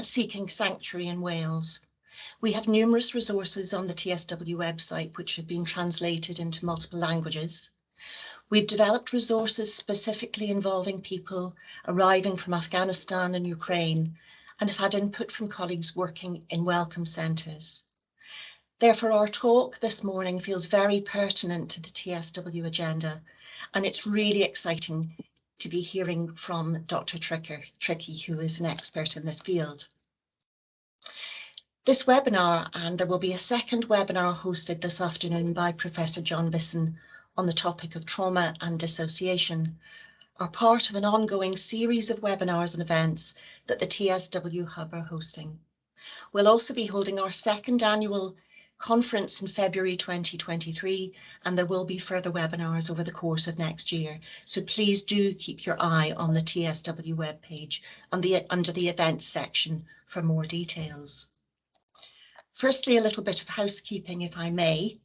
seeking sanctuary in Wales. We have numerous resources on the TSW website which have been translated into multiple languages. We've developed resources specifically involving people arriving from Afghanistan and Ukraine, and have had input from colleagues working in welcome centres. Therefore, our talk this morning feels very pertinent to the TSW agenda, and it's really exciting to be hearing from Dr. Trickey, who is an expert in this field. This webinar, and there will be a second webinar hosted this afternoon by Professor John Bisson on the topic of trauma and dissociation, are part of an ongoing series of webinars and events that the TSW Hub are hosting. We'll also be holding our second annual conference in February 2023, and there will be further webinars over the course of next year. So please do keep your eye on the TSW webpage under the events section for more details. Firstly, a little bit of housekeeping, if I may.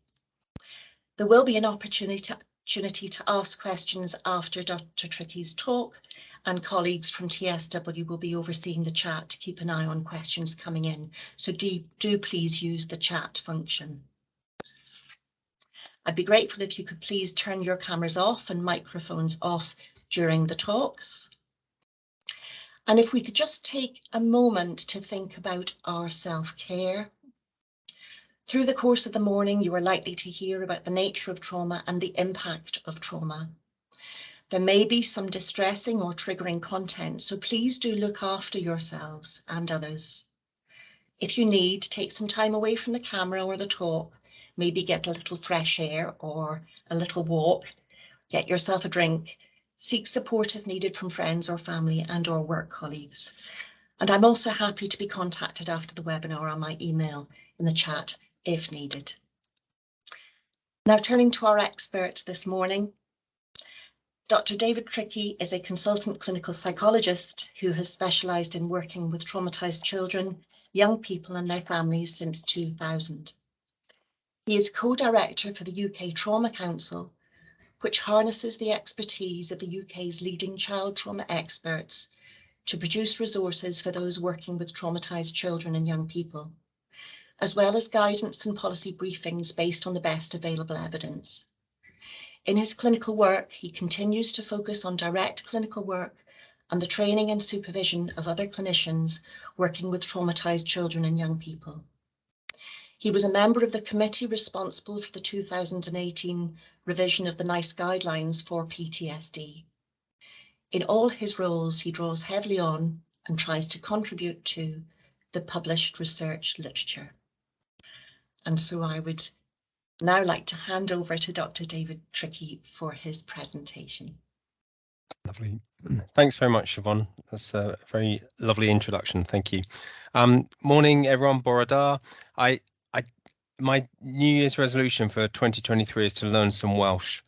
There will be an opportunity to ask questions after Dr. Trickey's talk, and colleagues from TSW will be overseeing the chat to keep an eye on questions coming in. So do please use the chat function. I'd be grateful if you could please turn your cameras off and microphones off during the talks. And if we could just take a moment to think about our self-care. Through the course of the morning, you are likely to hear about the nature of trauma and the impact of trauma. There may be some distressing or triggering content, so please do look after yourselves and others. If you need, take some time away from the camera or the talk, maybe get a little fresh air or a little walk, get yourself a drink, seek support if needed from friends or family and or work colleagues. And I'm also happy to be contacted after the webinar on my email in the chat if needed. Now turning to our expert this morning, Dr. David Trickey is a consultant clinical psychologist who has specialised in working with traumatised children, young people and their families since 2000. He is co-director for the UK Trauma Council, which harnesses the expertise of the UK's leading child trauma experts to produce resources for those working with traumatised children and young people, as well as guidance and policy briefings based on the best available evidence. In his clinical work, he continues to focus on direct clinical work and the training and supervision of other clinicians working with traumatised children and young people. He was a member of the committee responsible for the 2018 revision of the NICE guidelines for PTSD. In all his roles, he draws heavily on and tries to contribute to the published research literature. And so I would now like to hand over to Dr. David Trickey for his presentation. Lovely. Thanks very much, Siobhan. That's a very lovely introduction. Thank you. Morning, everyone. Bore da. My New Year's resolution for 2023 is to learn some Welsh.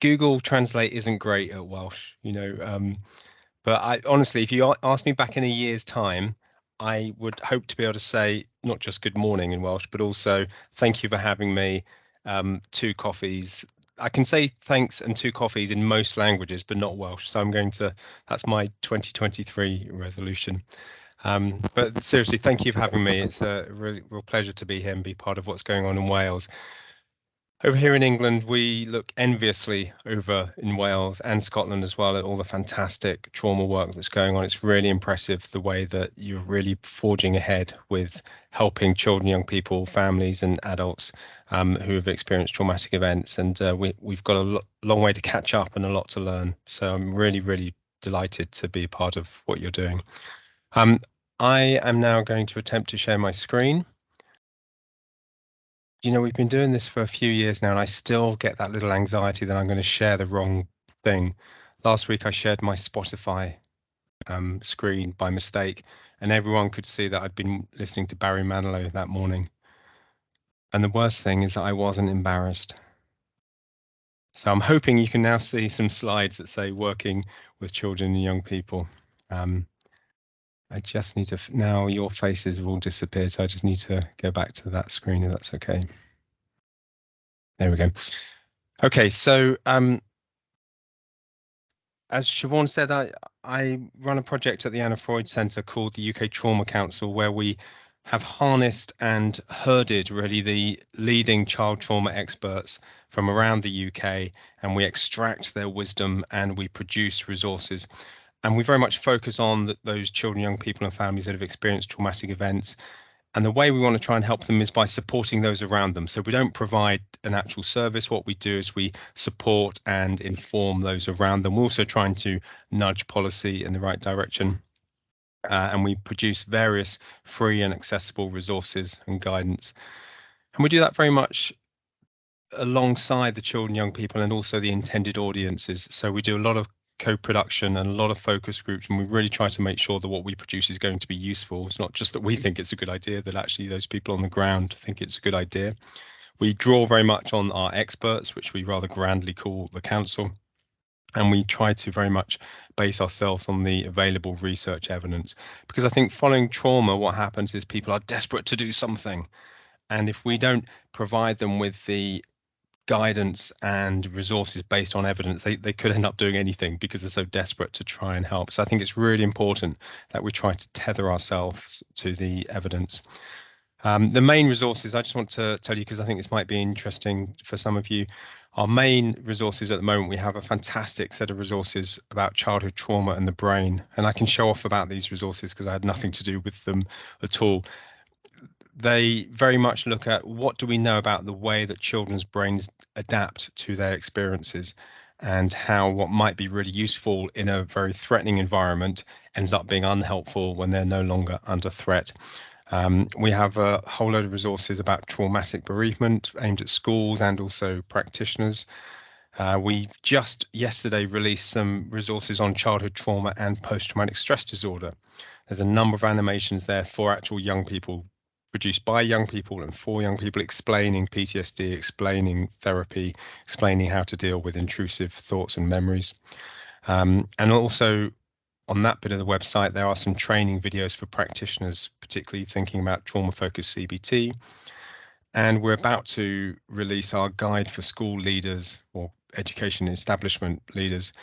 Google Translate isn't great at Welsh, but I honestly, if you ask me back in a year's time, I would hope to be able to say not just good morning in Welsh, but also thank you for having me, 2 coffees. I can say thanks and 2 coffees in most languages, but not Welsh. So that's my 2023 resolution. But seriously, thank you for having me. It's a real pleasure to be here and be part of what's going on in Wales. Over here in England, we look enviously over in Wales and Scotland as well at all the fantastic trauma work that's going on. It's really impressive the way that you're really forging ahead with helping children, young people, families and adults who have experienced traumatic events. And we've got a long way to catch up and a lot to learn. So I'm really, really delighted to be part of what you're doing. I am now going to attempt to share my screen. We've been doing this for a few years now, and I still get that little anxiety that I'm going to share the wrong thing. Last week, I shared my Spotify screen by mistake, and everyone could see that I'd been listening to Barry Manilow that morning. And the worst thing is that I wasn't embarrassed. So I'm hoping you can now see some slides that say working with children and young people. I just need to, now your faces have all disappeared, so I just need to go back to that screen if that's okay. There we go. Okay, so as Siobhan said, I run a project at the Anna Freud Centre called the UK Trauma Council, where we have harnessed and herded really the leading child trauma experts from around the UK, and we extract their wisdom and we produce resources. And we very much focus on those children, young people, and families that have experienced traumatic events. And the way we want to try and help them is by supporting those around them. So we don't provide an actual service. What we do is we support and inform those around them. We're also trying to nudge policy in the right direction. And we produce various free and accessible resources and guidance. And we do that very much alongside the children, young people, and also the intended audiences. So we do a lot of co-production and a lot of focus groups, and we really try to make sure that what we produce is going to be useful. It's not just that we think it's a good idea, that actually those people on the ground think it's a good idea. We draw very much on our experts, which we rather grandly call the council, and we try to very much base ourselves on the available research evidence, because I think following trauma, what happens is people are desperate to do something, and if we don't provide them with the guidance and resources based on evidence, they could end up doing anything because they're so desperate to try and help. So I think it's really important that we try to tether ourselves to the evidence. The main resources, I just want to tell you, because I think this might be interesting for some of you, our main resources at the moment, we have a fantastic set of resources about childhood trauma and the brain. And I can show off about these resources because I had nothing to do with them at all. They very much look at what do we know about the way that children's brains adapt to their experiences, and how what might be really useful in a very threatening environment ends up being unhelpful when they're no longer under threat. We have a whole load of resources about traumatic bereavement aimed at schools and also practitioners. We just yesterday released some resources on childhood trauma and post-traumatic stress disorder. There's a number of animations there for actual young people, produced by young people and for young people, explaining PTSD, explaining therapy, explaining how to deal with intrusive thoughts and memories. And also on that bit of the website, there are some training videos for practitioners, particularly thinking about trauma-focused CBT. And we're about to release our guide for school leaders or education establishment leaders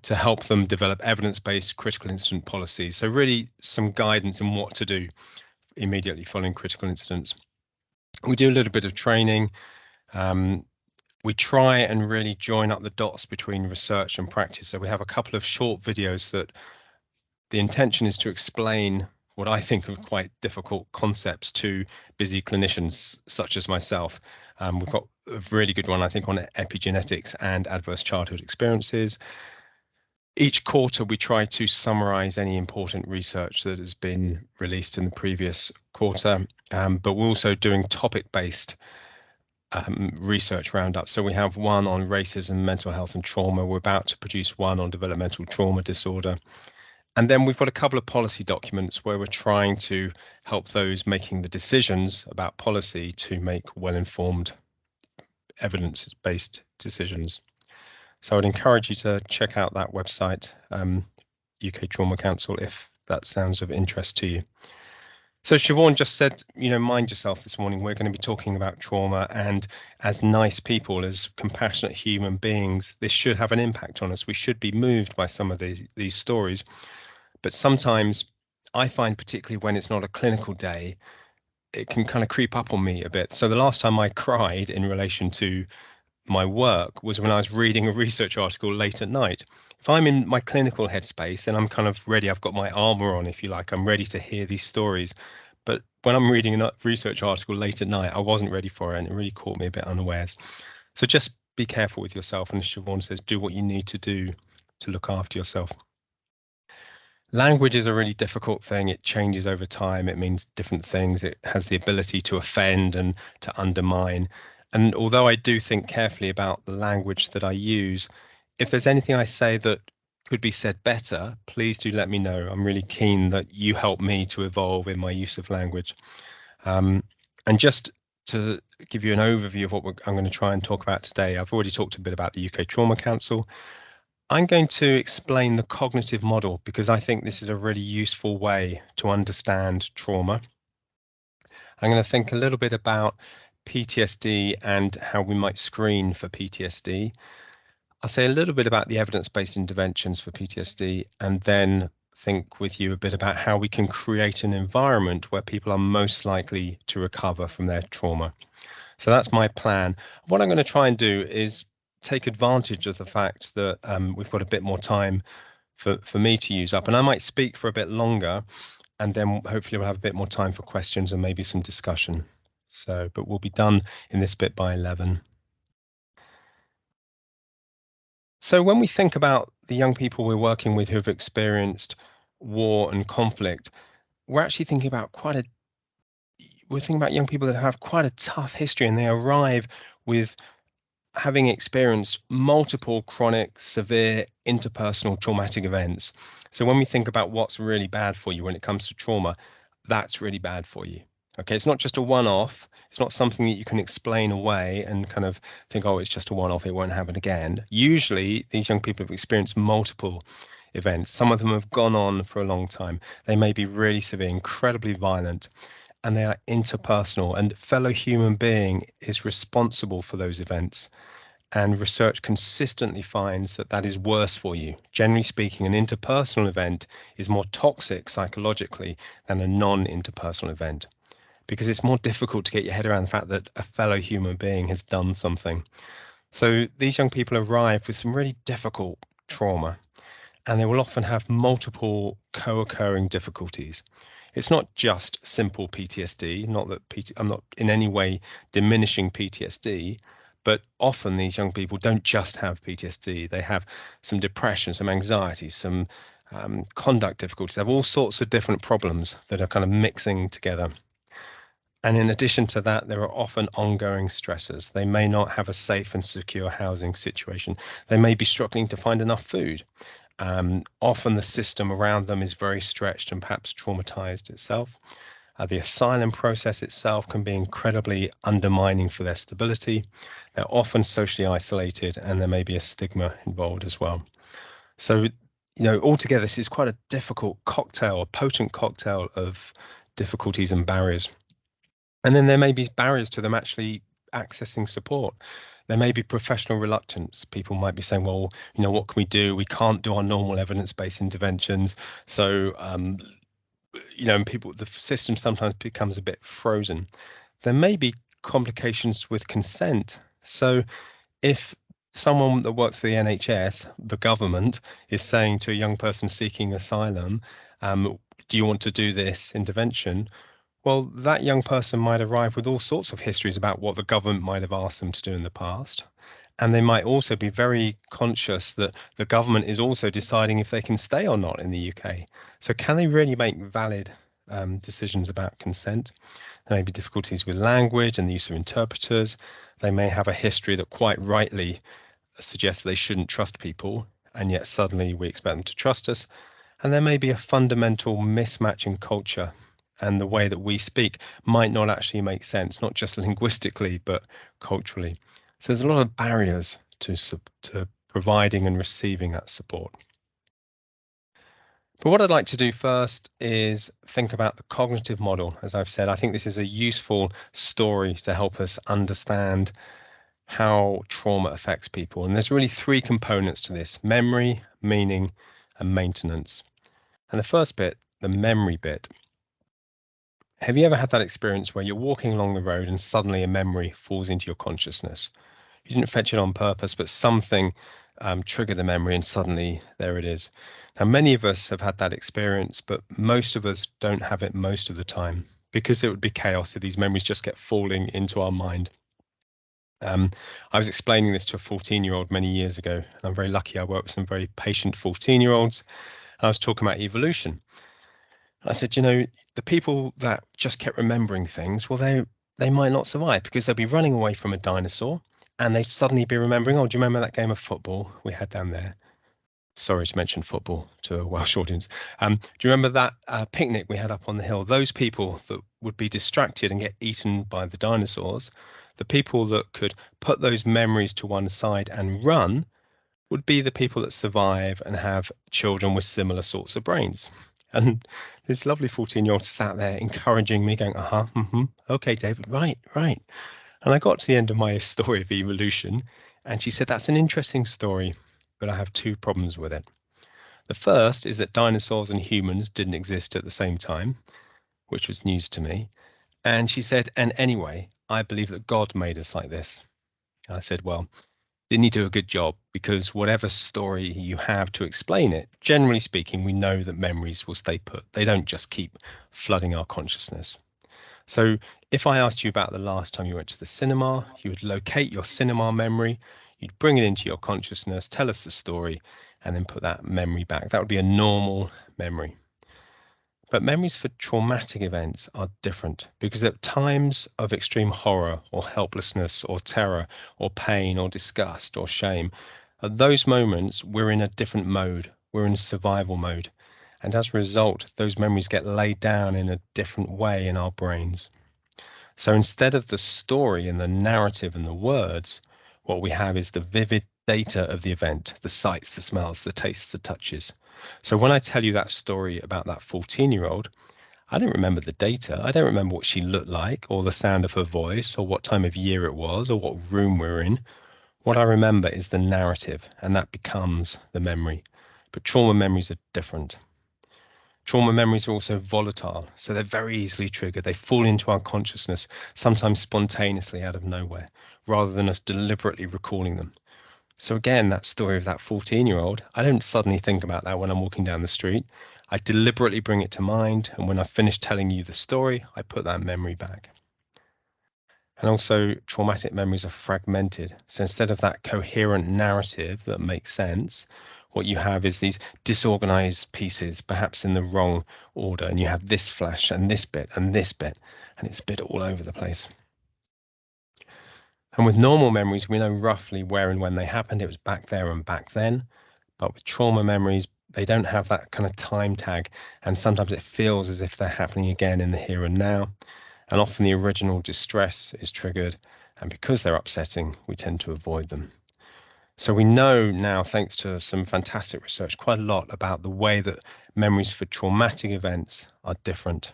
to help them develop evidence-based critical incident policies. So really some guidance on what to do immediately following critical incidents. We do a little bit of training. We try and really join up the dots between research and practice. So we have a couple of short videos that the intention is to explain what I think are quite difficult concepts to busy clinicians such as myself. We've got a really good one, I think, on epigenetics and adverse childhood experiences. Each quarter, we try to summarize any important research that has been released in the previous quarter, but we're also doing topic-based research roundups. So we have one on racism, mental health and trauma. We're about to produce one on developmental trauma disorder. And then we've got a couple of policy documents where we're trying to help those making the decisions about policy to make well-informed, evidence-based decisions. So I'd encourage you to check out that website, UK Trauma Council, if that sounds of interest to you. So Siobhan just said, mind yourself this morning. We're going to be talking about trauma, and as nice people, as compassionate human beings, this should have an impact on us. We should be moved by some of these stories. But sometimes I find, particularly when it's not a clinical day, it can kind of creep up on me a bit. So the last time I cried in relation to my work was when I was reading a research article late at night. If I'm in my clinical headspace, then I'm kind of ready. I've got my armor on, if you like. I'm ready to hear these stories. But when I'm reading a research article late at night, I wasn't ready for it, and it really caught me a bit unawares. So just be careful with yourself. And as Siobhan says, do what you need to do to look after yourself. Language is a really difficult thing. It changes over time. It means different things. It has the ability to offend and to undermine. And although I do think carefully about the language that I use, if there's anything I say that could be said better, please do let me know. I'm really keen that you help me to evolve in my use of language. And just to give you an overview of what I'm going to try and talk about today, I've already talked a bit about the UK Trauma Council. I'm going to explain the cognitive model because I think this is a really useful way to understand trauma. I'm going to think a little bit about PTSD and how we might screen for PTSD. I'll say a little bit about the evidence-based interventions for PTSD, and then think with you a bit about how we can create an environment where people are most likely to recover from their trauma. So that's my plan. What I'm going to try and do is take advantage of the fact that we've got a bit more time for me to use up, and I might speak for a bit longer, and then hopefully we'll have a bit more time for questions and maybe some discussion. So, but we'll be done in this bit by 11. So when we think about the young people we're working with who have experienced war and conflict, we're actually thinking about we're thinking about young people that have quite a tough history, and they arrive with having experienced multiple chronic, severe, interpersonal traumatic events. So when we think about what's really bad for you when it comes to trauma, that's really bad for you. Okay, it's not just a one-off. It's not something that you can explain away and kind of think, oh, it's just a one-off, it won't happen again. Usually, these young people have experienced multiple events. Some of them have gone on for a long time. They may be really severe, incredibly violent, and they are interpersonal. And fellow human being is responsible for those events. And research consistently finds that that is worse for you. Generally speaking, an interpersonal event is more toxic psychologically than a non-interpersonal event, because it's more difficult to get your head around the fact that a fellow human being has done something. So these young people arrive with some really difficult trauma, and they will often have multiple co-occurring difficulties. It's not just simple PTSD, not that I'm not in any way diminishing PTSD, but often these young people don't just have PTSD. They have some depression, some anxiety, some conduct difficulties. They have all sorts of different problems that are kind of mixing together. And in addition to that, there are often ongoing stressors. They may not have a safe and secure housing situation. They may be struggling to find enough food. Often the system around them is very stretched and perhaps traumatized itself. The asylum process itself can be incredibly undermining for their stability. They're often socially isolated, and there may be a stigma involved as well. So, altogether, this is quite a difficult cocktail, a potent cocktail of difficulties and barriers. And then there may be barriers to them actually accessing support. There may be professional reluctance. People might be saying, well, what can we do? We can't do our normal evidence-based interventions. So, and the system sometimes becomes a bit frozen. There may be complications with consent. So if someone that works for the NHS, the government, is saying to a young person seeking asylum, do you want to do this intervention? Well, that young person might arrive with all sorts of histories about what the government might have asked them to do in the past. And they might also be very conscious that the government is also deciding if they can stay or not in the UK. So can they really make valid decisions about consent? There may be difficulties with language and the use of interpreters. They may have a history that quite rightly suggests they shouldn't trust people, and yet suddenly we expect them to trust us. And there may be a fundamental mismatch in culture, and the way that we speak might not actually make sense, not just linguistically, but culturally. So there's a lot of barriers to providing and receiving that support. But what I'd like to do first is think about the cognitive model. As I've said, I think this is a useful story to help us understand how trauma affects people. And there's really three components to this: memory, meaning, and maintenance. And the first bit, the memory bit. Have you ever had that experience where you're walking along the road and suddenly a memory falls into your consciousness? You didn't fetch it on purpose, but something triggered the memory and suddenly there it is. Now, many of us have had that experience, but most of us don't have it most of the time, because it would be chaos if these memories just get falling into our mind. I was explaining this to a 14-year-old many years ago, and I'm very lucky I work with some very patient 14-year-olds. I was talking about evolution. I said, the people that just kept remembering things, well, they might not survive, because they'll be running away from a dinosaur and they'd suddenly be remembering, oh, do you remember that game of football we had down there? Sorry to mention football to a Welsh audience. Do you remember that picnic we had up on the hill? Those people that would be distracted and get eaten by the dinosaurs, the people that could put those memories to one side and run, would be the people that survive and have children with similar sorts of brains. And this lovely 14-year-old sat there encouraging me, going, okay, David, right. And I got to the end of my story of evolution, And she said, that's an interesting story, but I have two problems with it. The first is that dinosaurs and humans didn't exist at the same time, which was news to me. And she said, and anyway, I believe that God made us like this. And I said, well, didn't you do a good job? Because whatever story you have to explain it, generally speaking, we know that memories will stay put. They don't just keep flooding our consciousness. So if I asked you about the last time you went to the cinema, you would locate your cinema memory, you'd bring it into your consciousness, tell us the story, and then put that memory back. That would be a normal memory. But memories for traumatic events are different because at times of extreme horror or helplessness or terror or pain or disgust or shame, at those moments we're in a different mode. We're in survival mode. And as a result, those memories get laid down in a different way in our brains. So instead of the story and the narrative and the words, what we have is the vivid data of the event, the sights, the smells, the tastes, the touches. So when I tell you that story about that 14-year-old, I don't remember the data. I don't remember what she looked like or the sound of her voice or what time of year it was or what room we were in. What I remember is the narrative, and that becomes the memory. But trauma memories are different. Trauma memories are also volatile, so they're very easily triggered. They fall into our consciousness, sometimes spontaneously out of nowhere, rather than us deliberately recalling them. So again, that story of that 14-year-old, I don't suddenly think about that when I'm walking down the street. I deliberately bring it to mind, and when I finish telling you the story, I put that memory back. And also, traumatic memories are fragmented. So instead of that coherent narrative that makes sense, what you have is these disorganized pieces, perhaps in the wrong order. And you have this flash and this bit and this bit, and it's a bit all over the place. And with normal memories, we know roughly where and when they happened. It was back there and back then. But with trauma memories, they don't have that kind of time tag. And sometimes it feels as if they're happening again in the here and now. And often the original distress is triggered, and because they're upsetting, we tend to avoid them. So we know now, thanks to some fantastic research, quite a lot about the way that memories for traumatic events are different.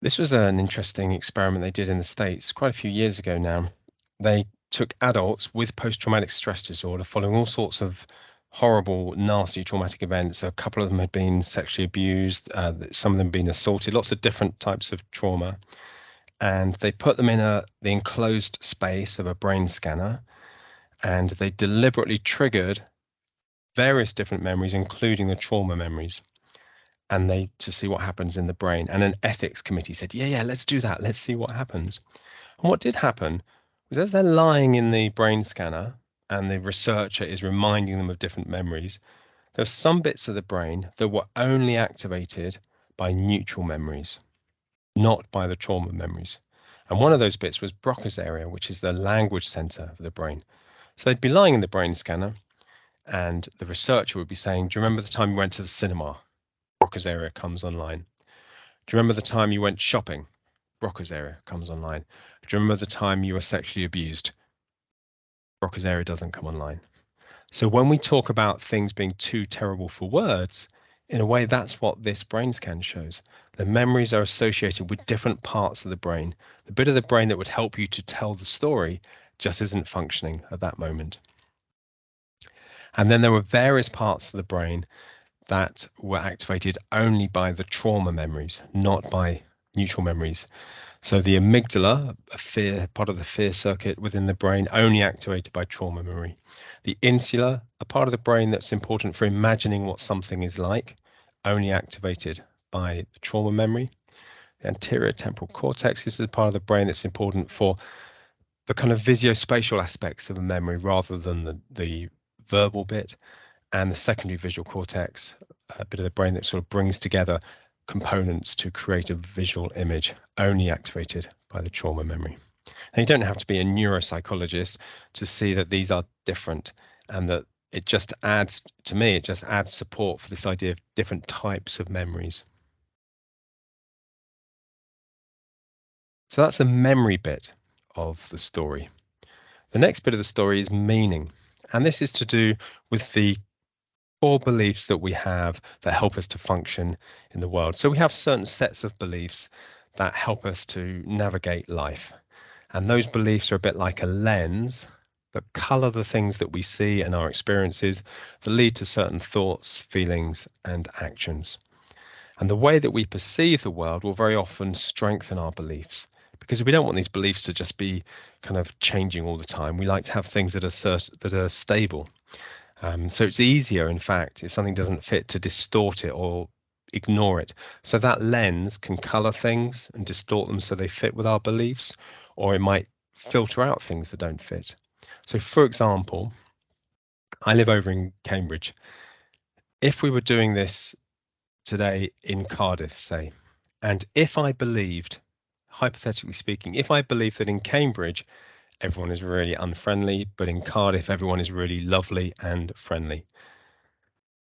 This was an interesting experiment they did in the States quite a few years ago now. They took adults with post-traumatic stress disorder following all sorts of horrible, nasty, traumatic events. A couple of them had been sexually abused, some of them been assaulted, lots of different types of trauma. And they put them in the enclosed space of a brain scanner, and they deliberately triggered various different memories, including the trauma memories, and they to see what happens in the brain. And an ethics committee said, yeah, let's do that. Let's see what happens. And what did happen was as they're lying in the brain scanner and the researcher is reminding them of different memories, there were some bits of the brain that were only activated by neutral memories, not by the trauma memories. And one of those bits was Broca's area, which is the language center of the brain. So they'd be lying in the brain scanner, and the researcher would be saying, do you remember the time you went to the cinema? Broca's area comes online. Do you remember the time you went shopping? Broca's area comes online. Do you remember the time you were sexually abused? Broca's area doesn't come online. So when we talk about things being too terrible for words, in a way, that's what this brain scan shows. The memories are associated with different parts of the brain. The bit of the brain that would help you to tell the story just isn't functioning at that moment. And then there were various parts of the brain that were activated only by the trauma memories, not by neutral memories. So the amygdala, part of the fear circuit within the brain, only activated by trauma memory. The insula, a part of the brain that's important for imagining what something is like, only activated by the trauma memory. The anterior temporal cortex is the part of the brain that's important for the kind of visuospatial aspects of a memory rather than the verbal bit. And the secondary visual cortex, a bit of the brain that sort of brings together components to create a visual image, only activated by the trauma memory. Now, you don't have to be a neuropsychologist to see that these are different, and that it just adds, to me, it just adds support for this idea of different types of memories. So that's the memory bit of the story. The next bit of the story is meaning, and this is to do with the core beliefs that we have that help us to function in the world. So we have certain sets of beliefs that help us to navigate life. And those beliefs are a bit like a lens that colour the things that we see and our experiences, that lead to certain thoughts, feelings, and actions. And the way that we perceive the world will very often strengthen our beliefs, because we don't want these beliefs to just be kind of changing all the time. We like to have things that are stable. So it's easier, in fact, if something doesn't fit, to distort it or ignore it. So that lens can color things and distort them so they fit with our beliefs, or it might filter out things that don't fit. So, for example, I live over in Cambridge. If we were doing this today in Cardiff, say, and if I believed, hypothetically speaking, if I believed that in Cambridge everyone is really unfriendly, but in Cardiff everyone is really lovely and friendly,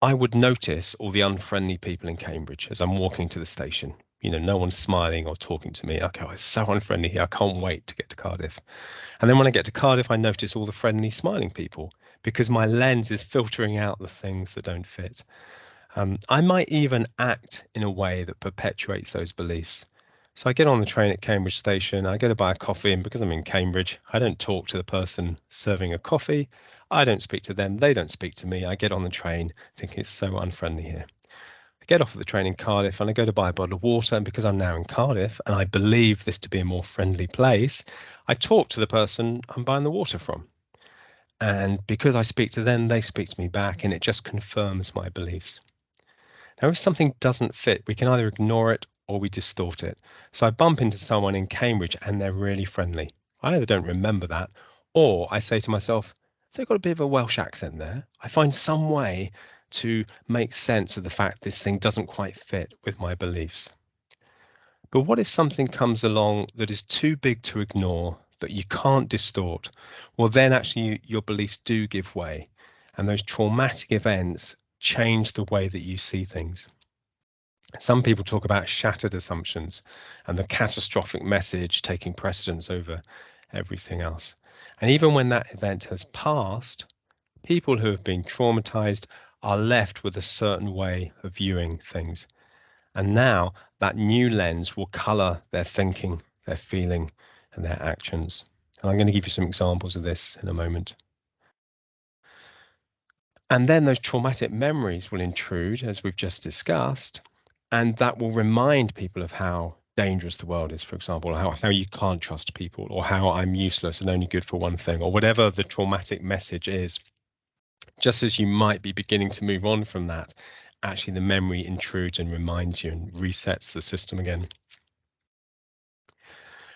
I would notice all the unfriendly people in Cambridge as I'm walking to the station. You know, no one's smiling or talking to me. Okay, it's so unfriendly here. I can't wait to get to Cardiff. And then when I get to Cardiff, I notice all the friendly, smiling people because my lens is filtering out the things that don't fit. I might even act in a way that perpetuates those beliefs. So I get on the train at Cambridge Station, I go to buy a coffee, and because I'm in Cambridge, I don't talk to the person serving a coffee. I don't speak to them, they don't speak to me. I get on the train thinking it's so unfriendly here. I get off of the train in Cardiff and I go to buy a bottle of water, and because I'm now in Cardiff and I believe this to be a more friendly place, I talk to the person I'm buying the water from. And because I speak to them, they speak to me back, and it just confirms my beliefs. Now, if something doesn't fit, we can either ignore it or we distort it. So I bump into someone in Cambridge and they're really friendly. I either don't remember that, or I say to myself, they've got a bit of a Welsh accent there. I find some way to make sense of the fact this thing doesn't quite fit with my beliefs. But what if something comes along that is too big to ignore, that you can't distort? Well, then actually your beliefs do give way, and those traumatic events change the way that you see things. Some people talk about shattered assumptions and the catastrophic message taking precedence over everything else. And even when that event has passed, people who have been traumatized are left with a certain way of viewing things. And now that new lens will color their thinking, their feeling, and their actions. And I'm going to give you some examples of this in a moment. And then those traumatic memories will intrude, as we've just discussed, and that will remind people of how dangerous the world is, for example, or how you can't trust people, or how I'm useless and only good for one thing, or whatever the traumatic message is. Just as you might be beginning to move on from that, actually the memory intrudes and reminds you and resets the system again.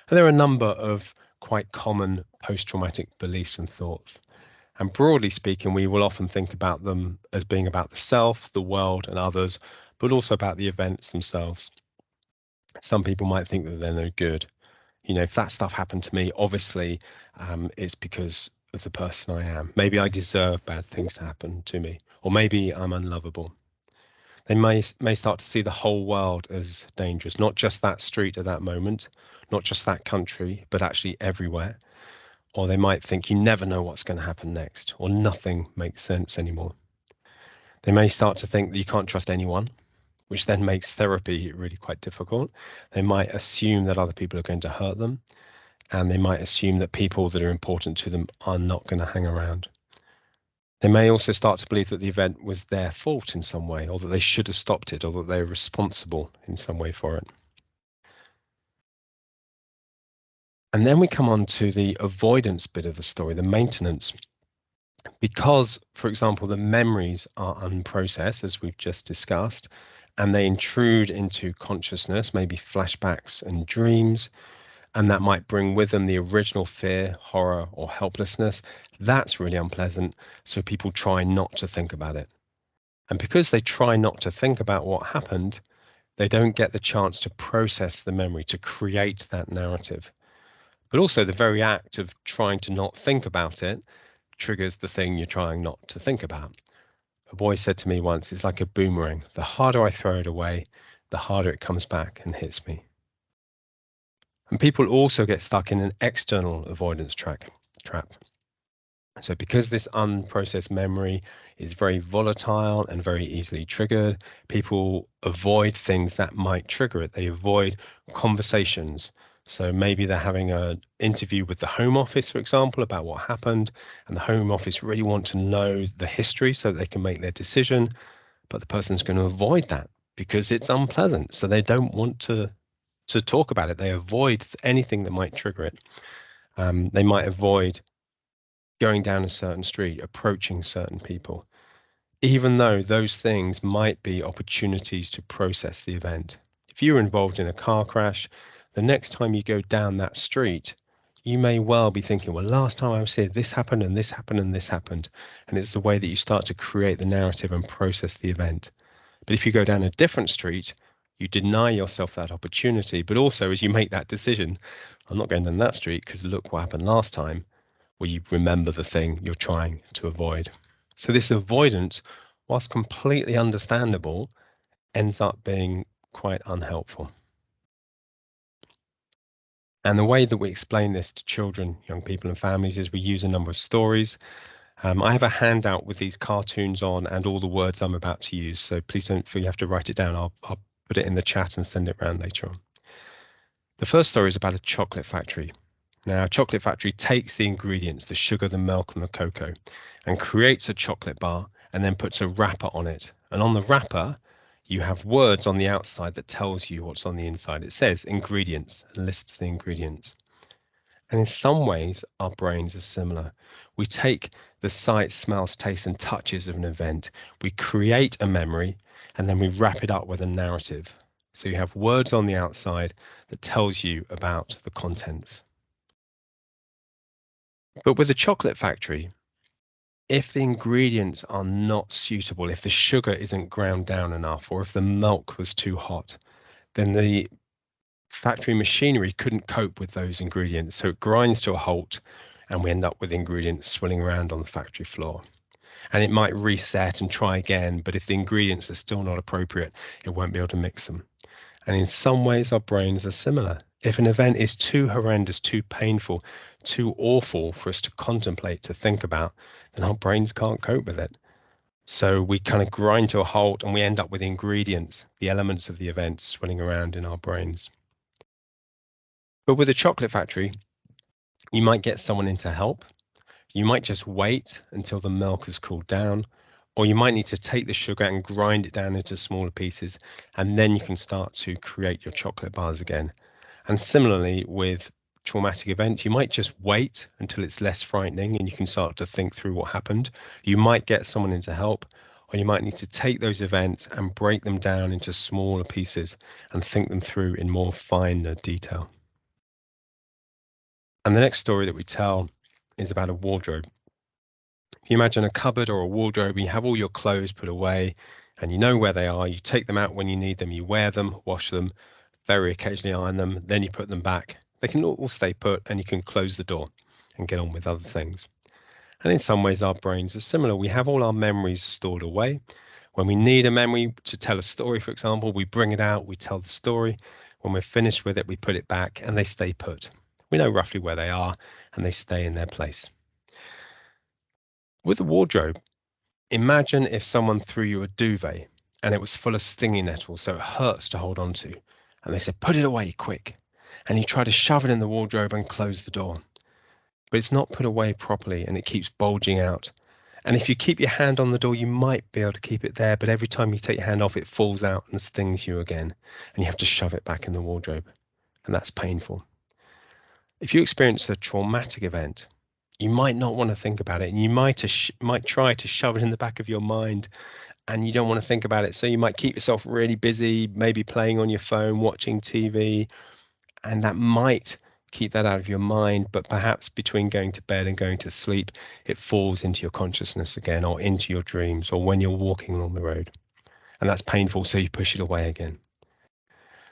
And there are a number of quite common post-traumatic beliefs and thoughts. And broadly speaking, we will often think about them as being about the self, the world, and others, but also about the events themselves. Some people might think that they're no good. You know, if that stuff happened to me, obviously it's because of the person I am. Maybe I deserve bad things to happen to me, or maybe I'm unlovable. They may start to see the whole world as dangerous, not just that street at that moment, not just that country, but actually everywhere. Or they might think you never know what's going to happen next, or nothing makes sense anymore. They may start to think that you can't trust anyone, which then makes therapy really quite difficult. They might assume that other people are going to hurt them, and they might assume that people that are important to them are not going to hang around. They may also start to believe that the event was their fault in some way, or that they should have stopped it, or that they're responsible in some way for it. And then we come on to the avoidance bit of the story, the maintenance. Because, for example, the memories are unprocessed, as we've just discussed, and they intrude into consciousness, maybe flashbacks and dreams, and that might bring with them the original fear, horror, or helplessness. That's really unpleasant, so people try not to think about it. And because they try not to think about what happened, they don't get the chance to process the memory, to create that narrative. But also, the very act of trying to not think about it triggers the thing you're trying not to think about. A boy said to me once, it's like a boomerang. The harder I throw it away, the harder it comes back and hits me. And people also get stuck in an external avoidance trap. So because this unprocessed memory is very volatile and very easily triggered, people avoid things that might trigger it. They avoid conversations. So maybe they're having an interview with the Home Office, for example, about what happened, and the Home Office really want to know the history so that they can make their decision, but the person's going to avoid that because it's unpleasant. So they don't want to talk about it. They avoid anything that might trigger it. They might avoid going down a certain street, approaching certain people, even though those things might be opportunities to process the event. If you're involved in a car crash, the next time you go down that street, you may well be thinking, well, last time I was here, this happened and this happened and this happened. And it's the way that you start to create the narrative and process the event. But if you go down a different street, you deny yourself that opportunity. But also, as you make that decision, I'm not going down that street because look what happened last time, well, you remember the thing you're trying to avoid. So this avoidance, whilst completely understandable, ends up being quite unhelpful. And the way that we explain this to children, young people and families is we use a number of stories. I have a handout with these cartoons on and all the words I'm about to use, so please don't feel you have to write it down. I'll put it in the chat and send it around later on. The first story is about a chocolate factory. Now, a chocolate factory takes the ingredients, the sugar, the milk, and the cocoa, and creates a chocolate bar and then puts a wrapper on it. And on the wrapper, you have words on the outside that tells you what's on the inside. It says ingredients, and lists the ingredients. And in some ways, our brains are similar. We take the sights, smells, tastes, and touches of an event, we create a memory, and then we wrap it up with a narrative. So you have words on the outside that tells you about the contents. But with a chocolate factory, if the ingredients are not suitable, if the sugar isn't ground down enough, or if the milk was too hot, then the factory machinery couldn't cope with those ingredients. So it grinds to a halt and we end up with ingredients swirling around on the factory floor. And it might reset and try again, but if the ingredients are still not appropriate, it won't be able to mix them. And in some ways, our brains are similar. If an event is too horrendous, too painful, too awful for us to contemplate, to think about, then our brains can't cope with it. So we kind of grind to a halt and we end up with ingredients, the elements of the event swirling around in our brains. But with a chocolate factory, you might get someone in to help. You might just wait until the milk has cooled down, or you might need to take the sugar and grind it down into smaller pieces, and then you can start to create your chocolate bars again. And similarly with traumatic events, you might just wait until it's less frightening and you can start to think through what happened. You might get someone in to help, or you might need to take those events and break them down into smaller pieces and think them through in more finer detail. And the next story that we tell is about a wardrobe. If you imagine a cupboard or a wardrobe, you have all your clothes put away and you know where they are. You take them out when you need them, you wear them, wash them, very occasionally iron them, then you put them back. They can all stay put and you can close the door and get on with other things. And in some ways, our brains are similar. We have all our memories stored away. When we need a memory to tell a story, for example, we bring it out, we tell the story. When we're finished with it, we put it back and they stay put. We know roughly where they are and they stay in their place. With a wardrobe, imagine if someone threw you a duvet and it was full of stinging nettles, so it hurts to hold on to. And they said, put it away quick. And you try to shove it in the wardrobe and close the door. But it's not put away properly and it keeps bulging out. And if you keep your hand on the door, you might be able to keep it there, but every time you take your hand off, it falls out and stings you again. And you have to shove it back in the wardrobe. And that's painful. If you experience a traumatic event, you might not want to think about it, and you might try to shove it in the back of your mind, and you don't want to think about it. So you might keep yourself really busy, maybe playing on your phone, watching TV, and that might keep that out of your mind. But perhaps between going to bed and going to sleep, it falls into your consciousness again, or into your dreams, or when you're walking along the road, and that's painful. So you push it away again.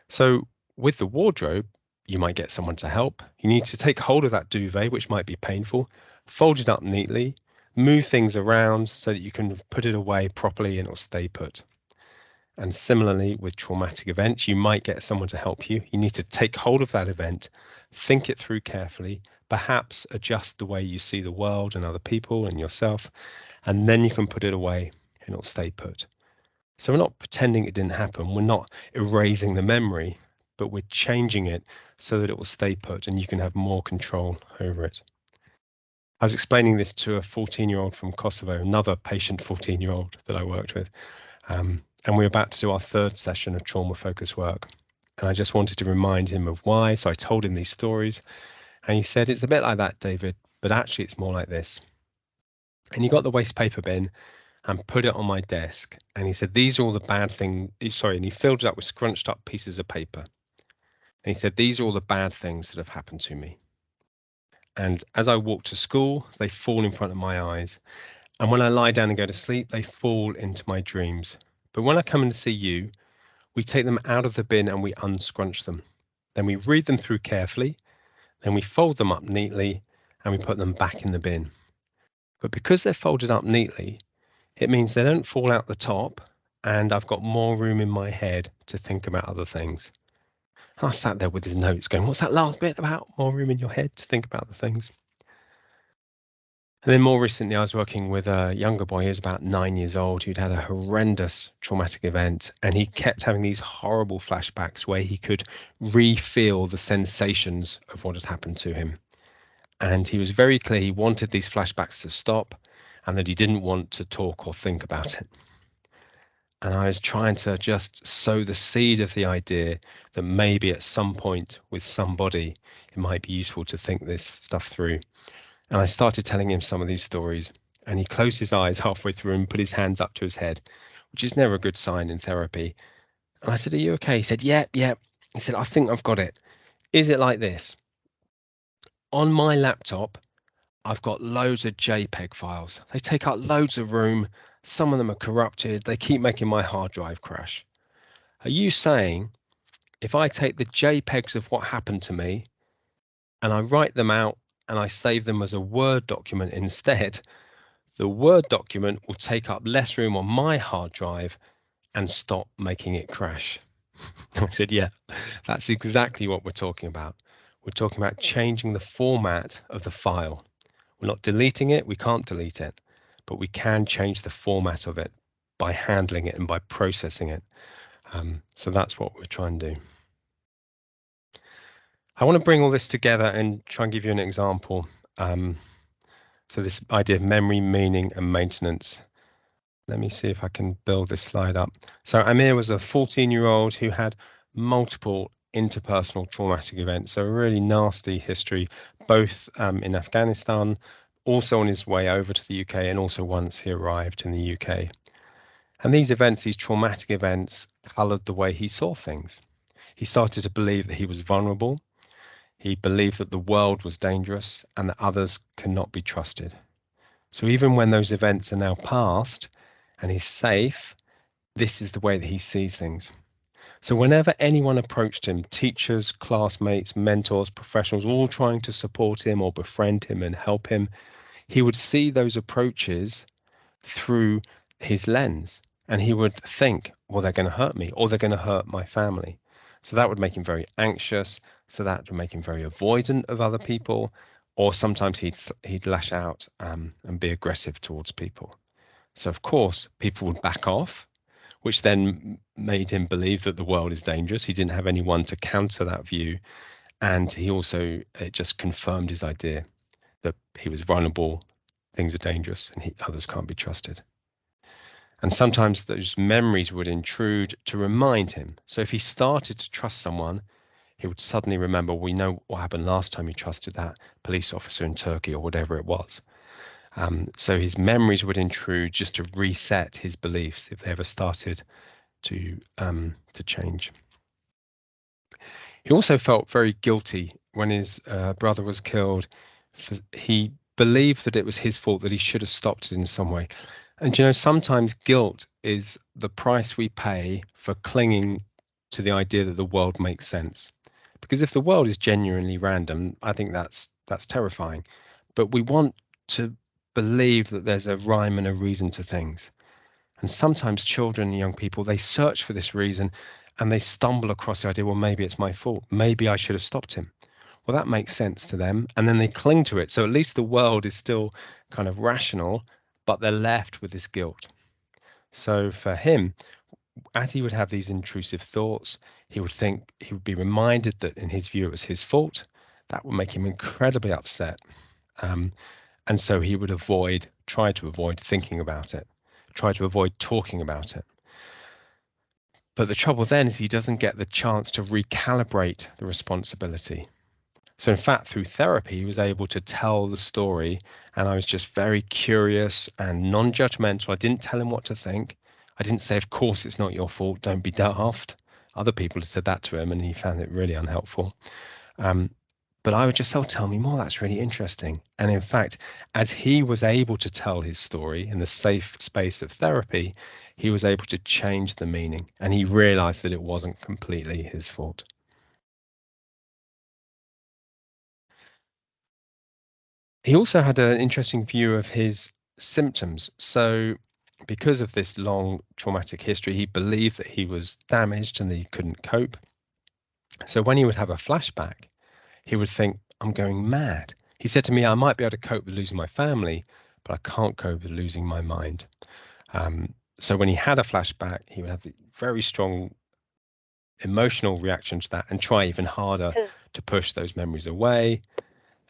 So with the wardrobe, you might get someone to help. You need to take hold of that duvet, which might be painful, fold it up neatly, move things around so that you can put it away properly and it'll stay put. And similarly with traumatic events, you might get someone to help you. You need to take hold of that event, think it through carefully, perhaps adjust the way you see the world and other people and yourself, and then you can put it away and it'll stay put. So we're not pretending it didn't happen. We're not erasing the memory, but we're changing it so that it will stay put and you can have more control over it. I was explaining this to a 14-year-old from Kosovo, another patient 14-year-old that I worked with. And we were about to do our third session of trauma-focused work. And I just wanted to remind him of why. So I told him these stories. And he said, it's a bit like that, David, but actually it's more like this. And he got the waste paper bin and put it on my desk. And he said, these are all the bad things. Sorry, and he filled it up with scrunched up pieces of paper. And he said, these are all the bad things that have happened to me. And as I walk to school, they fall in front of my eyes. And when I lie down and go to sleep, they fall into my dreams. But when I come and see you, we take them out of the bin and we unscrunch them. Then we read them through carefully. Then we fold them up neatly and we put them back in the bin. But because they're folded up neatly, it means they don't fall out the top and I've got more room in my head to think about other things. And I sat there with his notes going, what's that last bit about? More room in your head to think about the things. And then more recently, I was working with a younger boy. He was about 9 years old, who'd had a horrendous traumatic event. And he kept having these horrible flashbacks where he could re-feel the sensations of what had happened to him. And he was very clear he wanted these flashbacks to stop and that he didn't want to talk or think about it. And I was trying to just sow the seed of the idea that maybe at some point with somebody, it might be useful to think this stuff through. And I started telling him some of these stories, and he closed his eyes halfway through and put his hands up to his head, which is never a good sign in therapy. And I said, are you okay? He said, yeah. He said, I think I've got it. Is it like this? On my laptop, I've got loads of JPEG files. They take up loads of room. Some of them are corrupted. They keep making my hard drive crash. Are you saying if I take the JPEGs of what happened to me and I write them out and I save them as a Word document instead, the Word document will take up less room on my hard drive and stop making it crash? I said, yeah, that's exactly what we're talking about. We're talking about changing the format of the file. We're not deleting it. We can't delete it, but we can change the format of it by handling it and by processing it. So that's what we're trying to do. I want to bring all this together and try and give you an example. So this idea of memory, meaning, and maintenance. Let me see if I can build this slide up. So Amir was a 14-year-old who had multiple interpersonal traumatic events, so a really nasty history, both in Afghanistan, also on his way over to the UK, and also once he arrived in the UK. And these events, these traumatic events, coloured the way he saw things. He started to believe that he was vulnerable. He believed that the world was dangerous and that others cannot be trusted. So even when those events are now past and he's safe, this is the way that he sees things. So whenever anyone approached him, teachers, classmates, mentors, professionals, all trying to support him or befriend him and help him, he would see those approaches through his lens. And he would think, well, they're going to hurt me or they're going to hurt my family. So that would make him very anxious. So that would make him very avoidant of other people. Or sometimes he'd lash out and be aggressive towards people. So of course, people would back off, which then made him believe that the world is dangerous. He didn't have anyone to counter that view. And he also, it just confirmed his idea that he was vulnerable, things are dangerous, and others can't be trusted. And sometimes those memories would intrude to remind him. So if he started to trust someone, he would suddenly remember, we know what happened last time you trusted that police officer in Turkey or whatever it was. So his memories would intrude just to reset his beliefs if they ever started to change. He also felt very guilty when his brother was killed. He believed that it was his fault, that he should have stopped it in some way. And sometimes guilt is the price we pay for clinging to the idea that the world makes sense. Because if the world is genuinely random, I think that's terrifying. But we want to believe that there's a rhyme and a reason to things. And sometimes children and young people, they search for this reason and they stumble across the idea, well, maybe it's my fault. Maybe I should have stopped him. Well, that makes sense to them. And then they cling to it. So at least the world is still kind of rational, but they're left with this guilt. So for him, as he would have these intrusive thoughts, he would be reminded that in his view it was his fault. That would make him incredibly upset. And so he would try to avoid thinking about it, try to avoid talking about it. But the trouble then is he doesn't get the chance to recalibrate the responsibility. So in fact, through therapy, he was able to tell the story, and I was just very curious and non-judgmental. I didn't tell him what to think. I didn't say, of course, it's not your fault. Don't be daft. Other people had said that to him, and he found it really unhelpful. But I would just tell me more. That's really interesting. And in fact, as he was able to tell his story in the safe space of therapy, he was able to change the meaning, and he realized that it wasn't completely his fault. He also had an interesting view of his symptoms. So because of this long traumatic history, he believed that he was damaged and that he couldn't cope. So when he would have a flashback, he would think, I'm going mad. He said to me, I might be able to cope with losing my family, but I can't cope with losing my mind. So when he had a flashback, he would have a very strong emotional reaction to that and try even harder to push those memories away.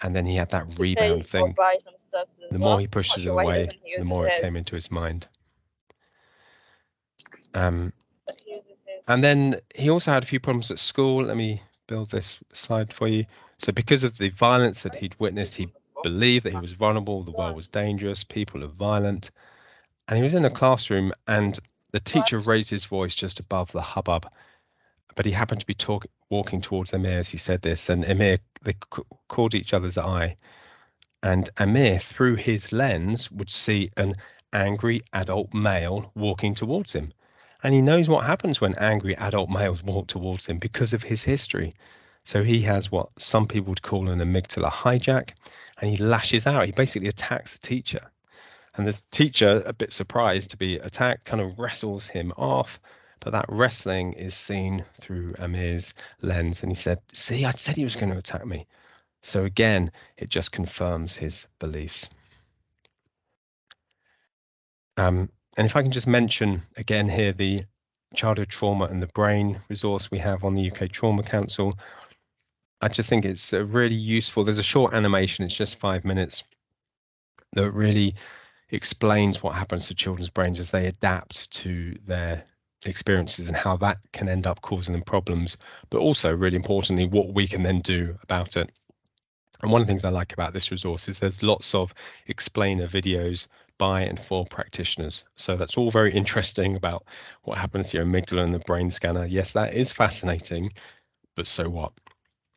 And then he had that rebound thing. The more he pushed it away, the more it came into his mind. And then he also had a few problems at school. Let me build this slide for you. So because of the violence that he'd witnessed, he believed that he was vulnerable, the world was dangerous, people are violent. And he was in a classroom and the teacher raised his voice just above the hubbub. But he happened to be walking towards Amir as he said this, and Amir, they caught each other's eye. And Amir, through his lens, would see an angry adult male walking towards him. And he knows what happens when angry adult males walk towards him because of his history. So he has what some people would call an amygdala hijack, and he lashes out. He basically attacks the teacher. And the teacher, a bit surprised to be attacked, kind of wrestles him off. But that wrestling is seen through Amir's lens. And he said, see, I said he was going to attack me. So again, it just confirms his beliefs. And if I can just mention again here the Childhood Trauma and the Brain resource we have on the UK Trauma Council, I just think it's really useful. There's a short animation, it's just 5 minutes, that really explains what happens to children's brains as they adapt to their experiences and how that can end up causing them problems, but also really importantly, what we can then do about it. And one of the things I like about this resource is there's lots of explainer videos by and for practitioners. So that's all very interesting about what happens to your amygdala and the brain scanner. Yes, that is fascinating, but so what?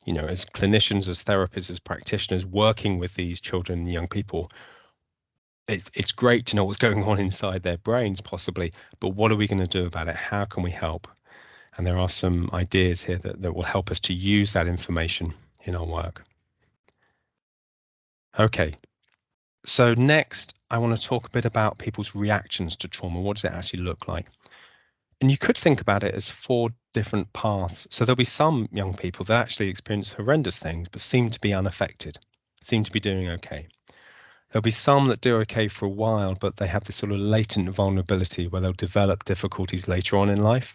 You know, as clinicians, as therapists, as practitioners working with these children and young people, it's great to know what's going on inside their brains possibly, but what are we going to do about it? How can we help? And there are some ideas here that will help us to use that information in our work. Okay, so next I want to talk a bit about people's reactions to trauma. What does it actually look like? And you could think about it as 4 different paths. So there'll be some young people that actually experience horrendous things but seem to be unaffected, seem to be doing okay. There'll be some that do okay for a while, but they have this sort of latent vulnerability where they'll develop difficulties later on in life.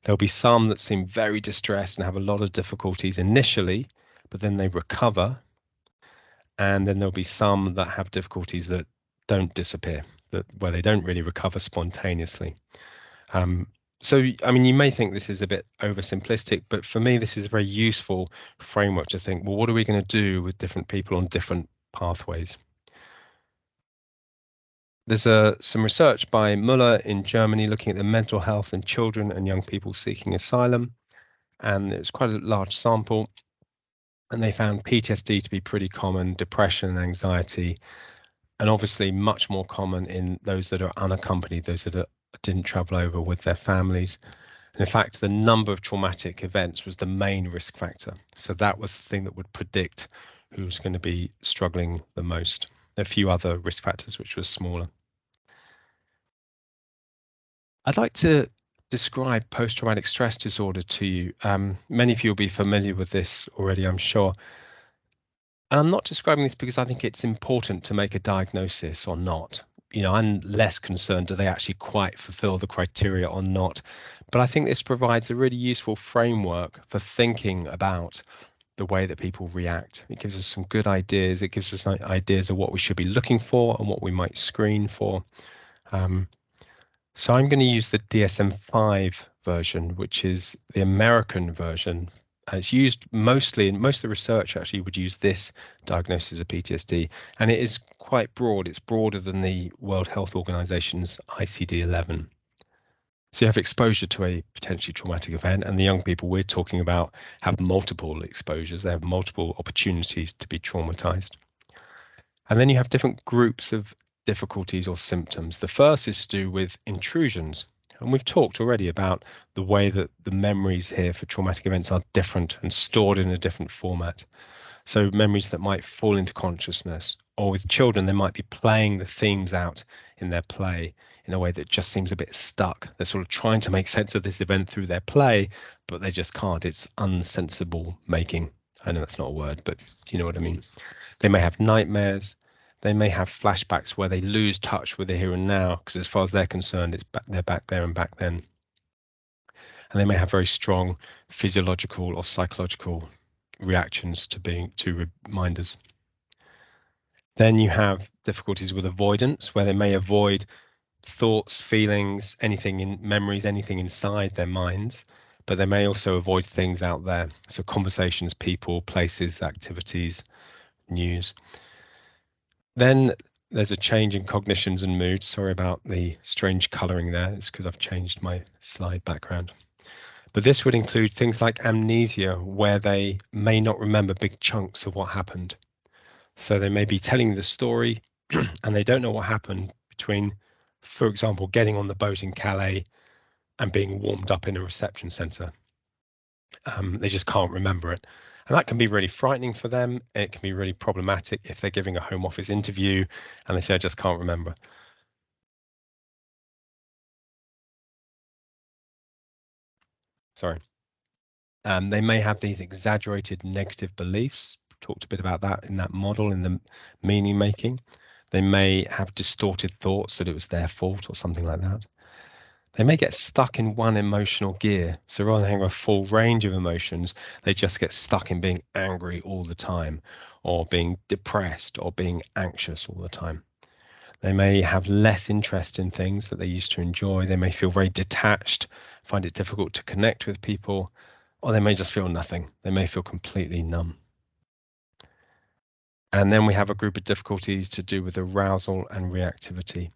There'll be some that seem very distressed and have a lot of difficulties initially, but then they recover. And then there'll be some that have difficulties that don't disappear, where they don't really recover spontaneously. So, I mean, you may think this is a bit oversimplistic, but for me, this is a very useful framework to think, well, what are we going to do with different people on different pathways? There's some research by Muller in Germany looking at the mental health in children and young people seeking asylum. And it's quite a large sample. And they found PTSD to be pretty common, depression and anxiety, and obviously much more common in those that are unaccompanied, those that didn't travel over with their families. And in fact, the number of traumatic events was the main risk factor. So that was the thing that would predict who's going to be struggling the most. There are a few other risk factors which were smaller. I'd like to describe post-traumatic stress disorder to you. Many of you will be familiar with this already, I'm sure. And I'm not describing this because I think it's important to make a diagnosis or not. I'm less concerned, do they actually quite fulfill the criteria or not? But I think this provides a really useful framework for thinking about the way that people react. It gives us some good ideas. It gives us ideas of what we should be looking for and what we might screen for. So I'm going to use the DSM-5 version, which is the American version. It's used mostly, and most of the research actually would use this diagnosis of PTSD, and it is quite broad. It's broader than the World Health Organization's ICD-11. So you have exposure to a potentially traumatic event, and the young people we're talking about have multiple exposures. They have multiple opportunities to be traumatized. And then you have different groups of difficulties or symptoms. The first is to do with intrusions. And we've talked already about the way that the memories here for traumatic events are different and stored in a different format. So memories that might fall into consciousness, or with children, they might be playing the themes out in their play in a way that just seems a bit stuck. They're sort of trying to make sense of this event through their play, but they just can't. It's unsensible making. I know that's not a word, but you know what I mean. They may have nightmares. They may have flashbacks where they lose touch with the here and now, because as far as they're concerned, they're back there and back then. And they may have very strong physiological or psychological reactions to reminders. Then you have difficulties with avoidance, where they may avoid thoughts, feelings, anything in memories, anything inside their minds, but they may also avoid things out there. So conversations, people, places, activities, news. Then there's a change in cognitions and moods. Sorry about the strange coloring there. It's because I've changed my slide background. But this would include things like amnesia, where they may not remember big chunks of what happened. So they may be telling the story and they don't know what happened between, for example, getting on the boat in Calais and being warmed up in a reception centre. They just can't remember it. And that can be really frightening for them. It can be really problematic if they're giving a Home Office interview and they say, I just can't remember. Sorry. They may have these exaggerated negative beliefs. Talked a bit about that in that model, in the meaning making. They may have distorted thoughts that it was their fault or something like that. They may get stuck in one emotional gear. So rather than having a full range of emotions, they just get stuck in being angry all the time, or being depressed, or being anxious all the time. They may have less interest in things that they used to enjoy. They may feel very detached, find it difficult to connect with people, or they may just feel nothing. They may feel completely numb. And then we have a group of difficulties to do with arousal and reactivity.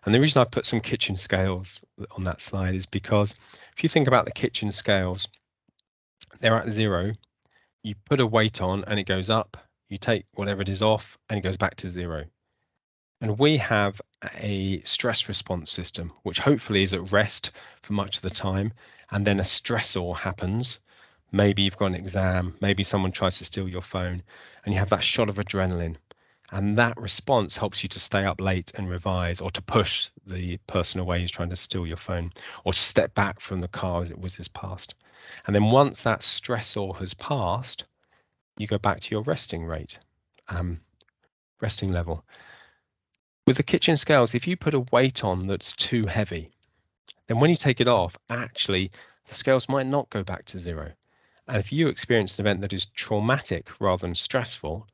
And the reason I put some kitchen scales on that slide is because if you think about the kitchen scales, they're at 0. You put a weight on and it goes up. You take whatever it is off and it goes back to 0. And we have a stress response system, which hopefully is at rest for much of the time. And then a stressor happens. Maybe you've got an exam, maybe someone tries to steal your phone, and you have that shot of adrenaline. And that response helps you to stay up late and revise, or to push the person away who's trying to steal your phone, or to step back from the car as it whizzes past. And then once that stressor has passed, you go back to your resting rate, resting level. With the kitchen scales, if you put a weight on that's too heavy, then when you take it off, actually, the scales might not go back to 0. And if you experience an event that is traumatic rather than stressful,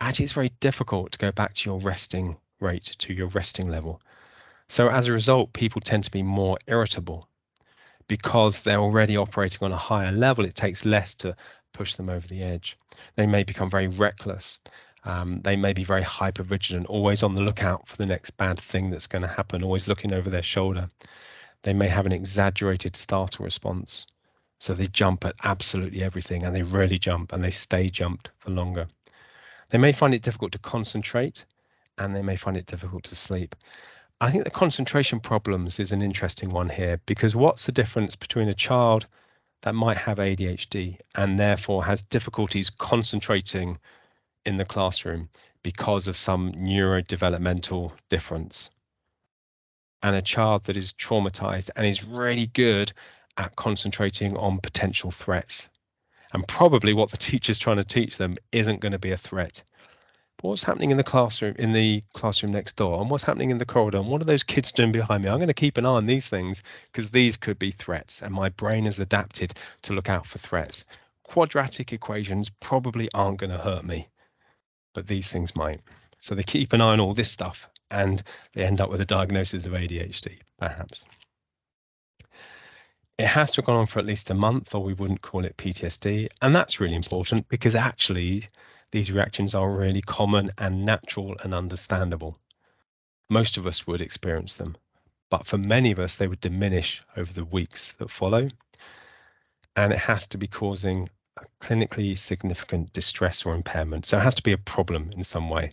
actually it's very difficult to go back to your resting rate, to your resting level. So as a result, people tend to be more irritable because they're already operating on a higher level. It takes less to push them over the edge. They may become very reckless. They may be very hyper vigilant, always on the lookout for the next bad thing that's going to happen, always looking over their shoulder. They may have an exaggerated startle response. So they jump at absolutely everything, and they really jump, and they stay jumped for longer. They may find it difficult to concentrate, and they may find it difficult to sleep. I think the concentration problems is an interesting one here, because what's the difference between a child that might have ADHD and therefore has difficulties concentrating in the classroom because of some neurodevelopmental difference, and a child that is traumatized and is really good at concentrating on potential threats? And probably what the teacher's trying to teach them isn't going to be a threat. But what's happening in the classroom next door, and what's happening in the corridor, and what are those kids doing behind me? I'm going to keep an eye on these things because these could be threats, and my brain is adapted to look out for threats. Quadratic equations probably aren't going to hurt me, but these things might. So they keep an eye on all this stuff, and they end up with a diagnosis of ADHD, perhaps. It has to have gone on for at least a month, or we wouldn't call it PTSD. And that's really important because actually these reactions are really common and natural and understandable. Most of us would experience them, but for many of us, they would diminish over the weeks that follow. And it has to be causing a clinically significant distress or impairment. So it has to be a problem in some way.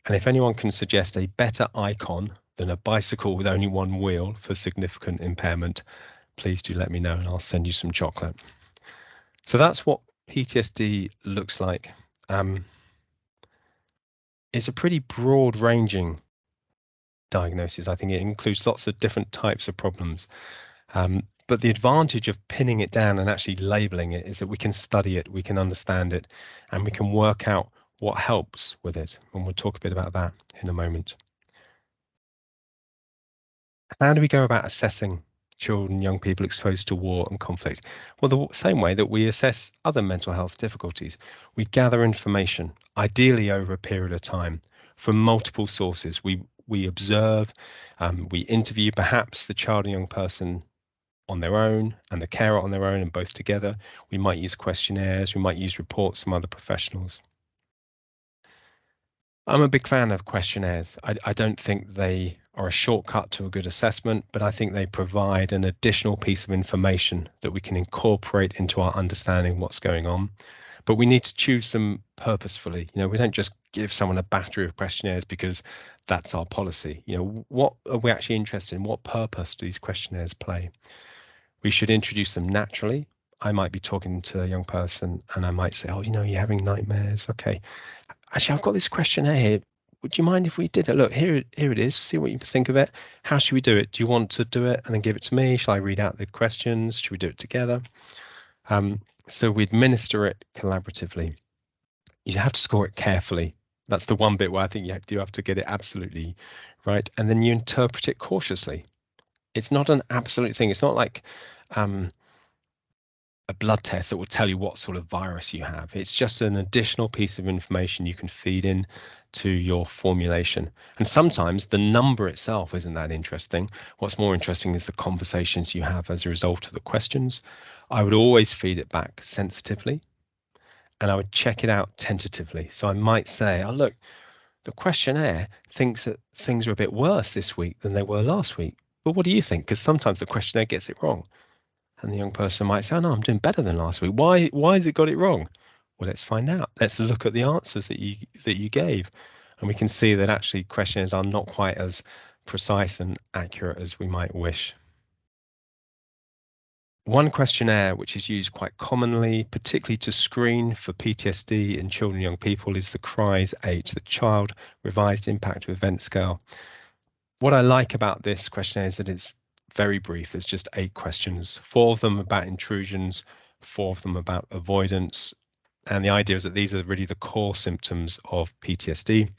And if anyone can suggest a better icon than a bicycle with only one wheel for significant impairment, please do let me know and I'll send you some chocolate. So that's what PTSD looks like. It's a pretty broad ranging diagnosis. I think it includes lots of different types of problems. But the advantage of pinning it down and actually labeling it is that we can study it, we can understand it, and we can work out what helps with it. And we'll talk a bit about that in a moment. How do we go about assessing children, young people exposed to war and conflict? Well, the same way that we assess other mental health difficulties. We gather information, ideally over a period of time, from multiple sources. We observe, we interview perhaps the child and young person on their own and the carer on their own and both together. We might use questionnaires, we might use reports from other professionals. I'm a big fan of questionnaires. I don't think they are a shortcut to a good assessment, but I think they provide an additional piece of information that we can incorporate into our understanding of what's going on. But we need to choose them purposefully. We don't just give someone a battery of questionnaires because that's our policy. What are we actually interested in? What purpose do these questionnaires play? We should introduce them naturally. I might be talking to a young person and I might say, oh, you're having nightmares. Okay. Actually, I've got this questionnaire here. Would you mind if we did it? Look, here it is. See what you think of it. How should we do it? Do you want to do it and then give it to me? Shall I read out the questions? Should we do it together? So we administer it collaboratively. You have to score it carefully. That's the one bit where I think you have to get it absolutely right. And then you interpret it cautiously. It's not an absolute thing. It's not like a blood test that will tell you what sort of virus you have. It's just an additional piece of information you can feed in to your formulation. And sometimes the number itself isn't that interesting. What's more interesting is the conversations you have as a result of the questions. I would always feed it back sensitively and I would check it out tentatively. So I might say, oh, look, the questionnaire thinks that things are a bit worse this week than they were last week. But what do you think? Because sometimes the questionnaire gets it wrong. And the young person might say, oh, no, I'm doing better than last week. Why has it got it wrong? Well, let's find out. Let's look at the answers that you gave. And we can see that actually questionnaires are not quite as precise and accurate as we might wish. One questionnaire which is used quite commonly, particularly to screen for PTSD in children and young people, is the CRIES-8, the Child Revised Impact of Event Scale. What I like about this questionnaire is that it's very brief. There's just 8 questions, 4 of them about intrusions, 4 of them about avoidance. And the idea is that these are really the core symptoms of PTSD.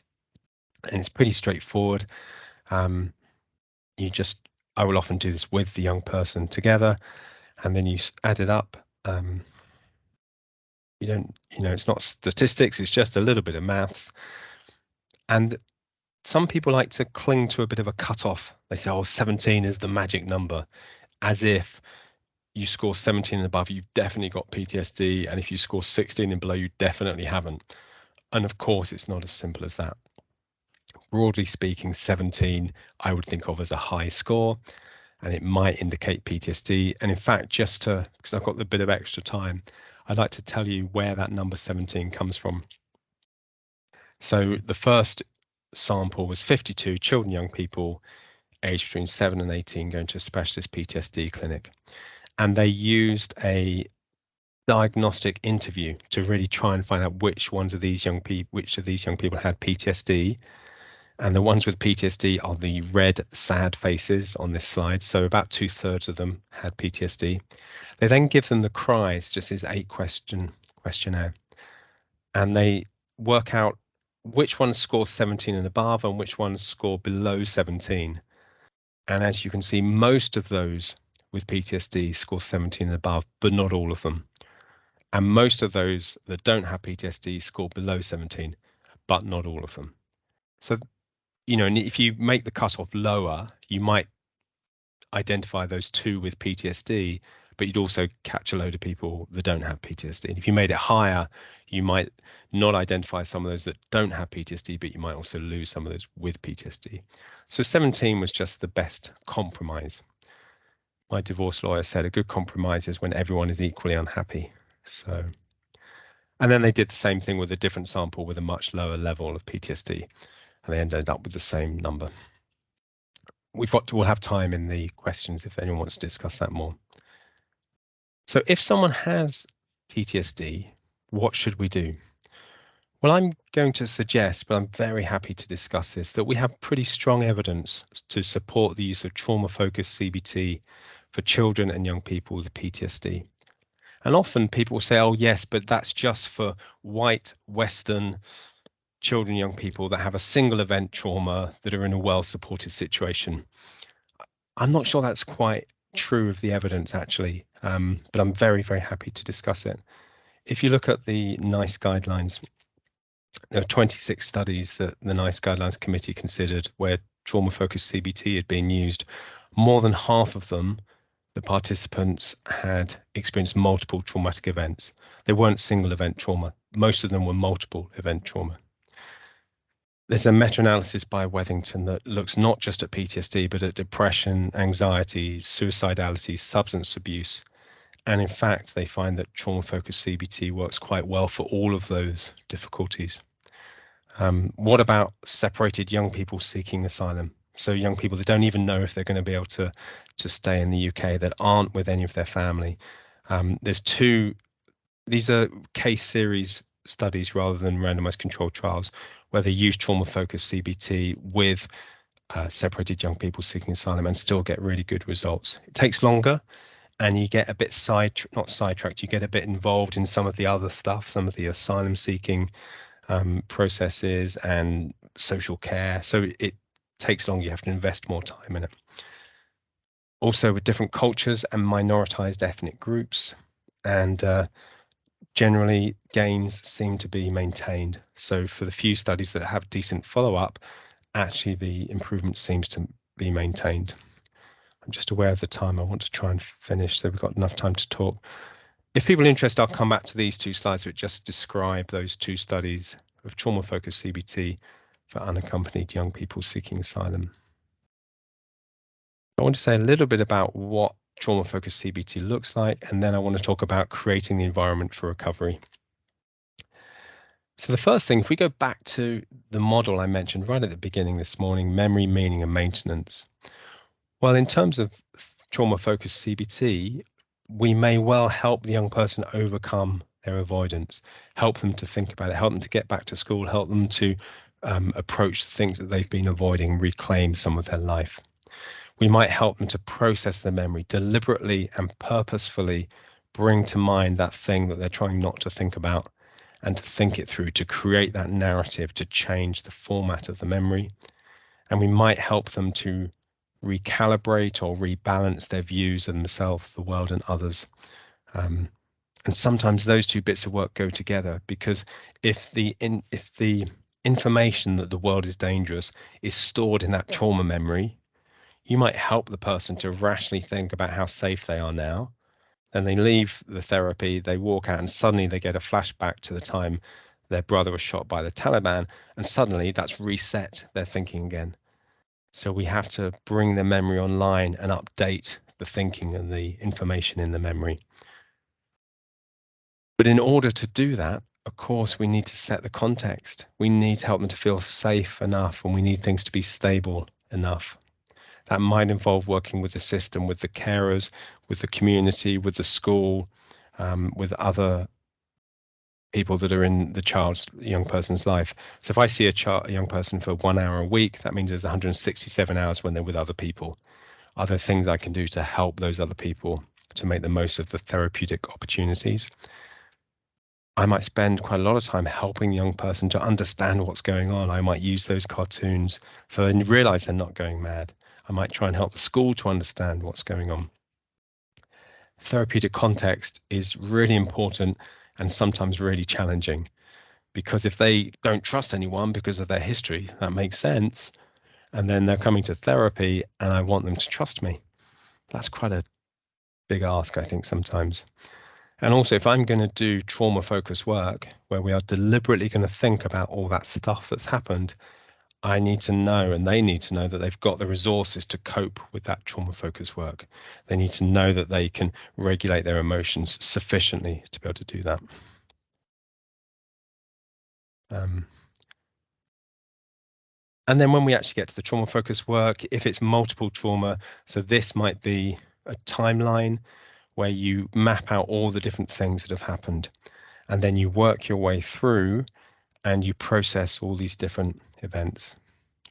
And it's pretty straightforward. I will often do this with the young person together, and then you add it up. It's not statistics, it's just a little bit of maths. And some people like to cling to a bit of a cutoff. They say, oh, 17 is the magic number, as if you score 17 and above, you've definitely got PTSD. And if you score 16 and below, you definitely haven't. And of course, it's not as simple as that. Broadly speaking, 17, I would think of as a high score, and it might indicate PTSD. And in fact, because I've got a bit of extra time, I'd like to tell you where that number 17 comes from. So the first sample was 52 children, young people aged between 7 and 18 going to a specialist PTSD clinic. And they used a diagnostic interview to really try and find out which of these young people had PTSD. And the ones with PTSD are the red, sad faces on this slide. So about 2/3 of them had PTSD. They then give them the CRIES, just this 8-question questionnaire. And they work out which ones score 17 and above and which ones score below 17. And as you can see, most of those with PTSD score 17 and above, but not all of them. And most of those that don't have PTSD score below 17, but not all of them. So, you know, if you make the cutoff lower, you might identify those 2 with PTSD, but you'd also catch a load of people that don't have PTSD. And if you made it higher, you might not identify some of those that don't have PTSD, but you might also lose some of those with PTSD. So 17 was just the best compromise. My divorce lawyer said a good compromise is when everyone is equally unhappy. So, and then they did the same thing with a different sample with a much lower level of PTSD, and they ended up with the same number. We'll have time in the questions if anyone wants to discuss that more. So if someone has PTSD, what should we do? Well, I'm going to suggest, but I'm very happy to discuss this, that we have pretty strong evidence to support the use of trauma-focused CBT for children and young people with PTSD. And often people will say, oh, yes, but that's just for white, Western children, young people that have a single event trauma that are in a well-supported situation. I'm not sure that's quite true of the evidence, actually, but I'm very, very happy to discuss it. If you look at the NICE guidelines, there are 26 studies that the NICE Guidelines Committee considered where trauma-focused CBT had been used. More than half of them, the participants had experienced multiple traumatic events. They weren't single event trauma. Most of them were multiple event trauma. There's a meta-analysis by Wethington that looks not just at PTSD, but at depression, anxiety, suicidality, substance abuse. And in fact, they find that trauma-focused CBT works quite well for all of those difficulties. What about separated young people seeking asylum? So young people that don't even know if they're going to be able to stay in the UK, that aren't with any of their family. There's 2, these are case series studies rather than randomized controlled trials, where they use trauma-focused CBT with separated young people seeking asylum and still get really good results. It takes longer and you get a bit not sidetracked, you get a bit involved in some of the other stuff, some of the asylum seeking processes and social care. So it takes longer, you have to invest more time in it. Also with different cultures and minoritized ethnic groups, and generally gains seem to be maintained. So for the few studies that have decent follow-up, actually the improvement seems to be maintained. I'm just aware of the time. I want to try and finish so we've got enough time to talk. If people are interested, I'll come back to these 2 slides which just describe those 2 studies of trauma-focused CBT for unaccompanied young people seeking asylum. I want to say a little bit about what trauma-focused CBT looks like, and then I want to talk about creating the environment for recovery. So the first thing, if we go back to the model I mentioned right at the beginning this morning, memory, meaning, and maintenance. Well, in terms of trauma-focused CBT, we may well help the young person overcome their avoidance, help them to think about it, help them to get back to school, help them to approach the things that they've been avoiding, reclaim some of their life. We might help them to process the memory, deliberately and purposefully bring to mind that thing that they're trying not to think about, and to think it through, to create that narrative, to change the format of the memory. And we might help them to recalibrate or rebalance their views of themselves, the world, and others. And sometimes those 2 bits of work go together, because if the information that the world is dangerous is stored in that trauma memory, you might help the person to rationally think about how safe they are now. Then they leave the therapy, they walk out, and suddenly they get a flashback to the time their brother was shot by the Taliban, and suddenly that's reset their thinking again. So we have to bring the memory online and update the thinking and the information in the memory. But in order to do that, of course, we need to set the context. We need to help them to feel safe enough, and we need things to be stable enough. That might involve working with the system, with the carers, with the community, with the school, with other people that are in the young person's life. So if I see a young person for 1 hour a week, that means there's 167 hours when they're with other people. Are there things I can do to help those other people to make the most of the therapeutic opportunities? I might spend quite a lot of time helping the young person to understand what's going on. I might use those cartoons so they realize they're not going mad. I might try and help the school to understand what's going on. Therapeutic context is really important and sometimes really challenging, because if they don't trust anyone because of their history, that makes sense. And then they're coming to therapy and I want them to trust me. That's quite a big ask, I think, sometimes. And also, if I'm going to do trauma focused work where we are deliberately going to think about all that stuff that's happened, I need to know, and they need to know, that they've got the resources to cope with that trauma focused work. They need to know that they can regulate their emotions sufficiently to be able to do that. And then when we actually get to the trauma focused work, if it's multiple trauma, so this might be a timeline where you map out all the different things that have happened, and then you work your way through and you process all these different events,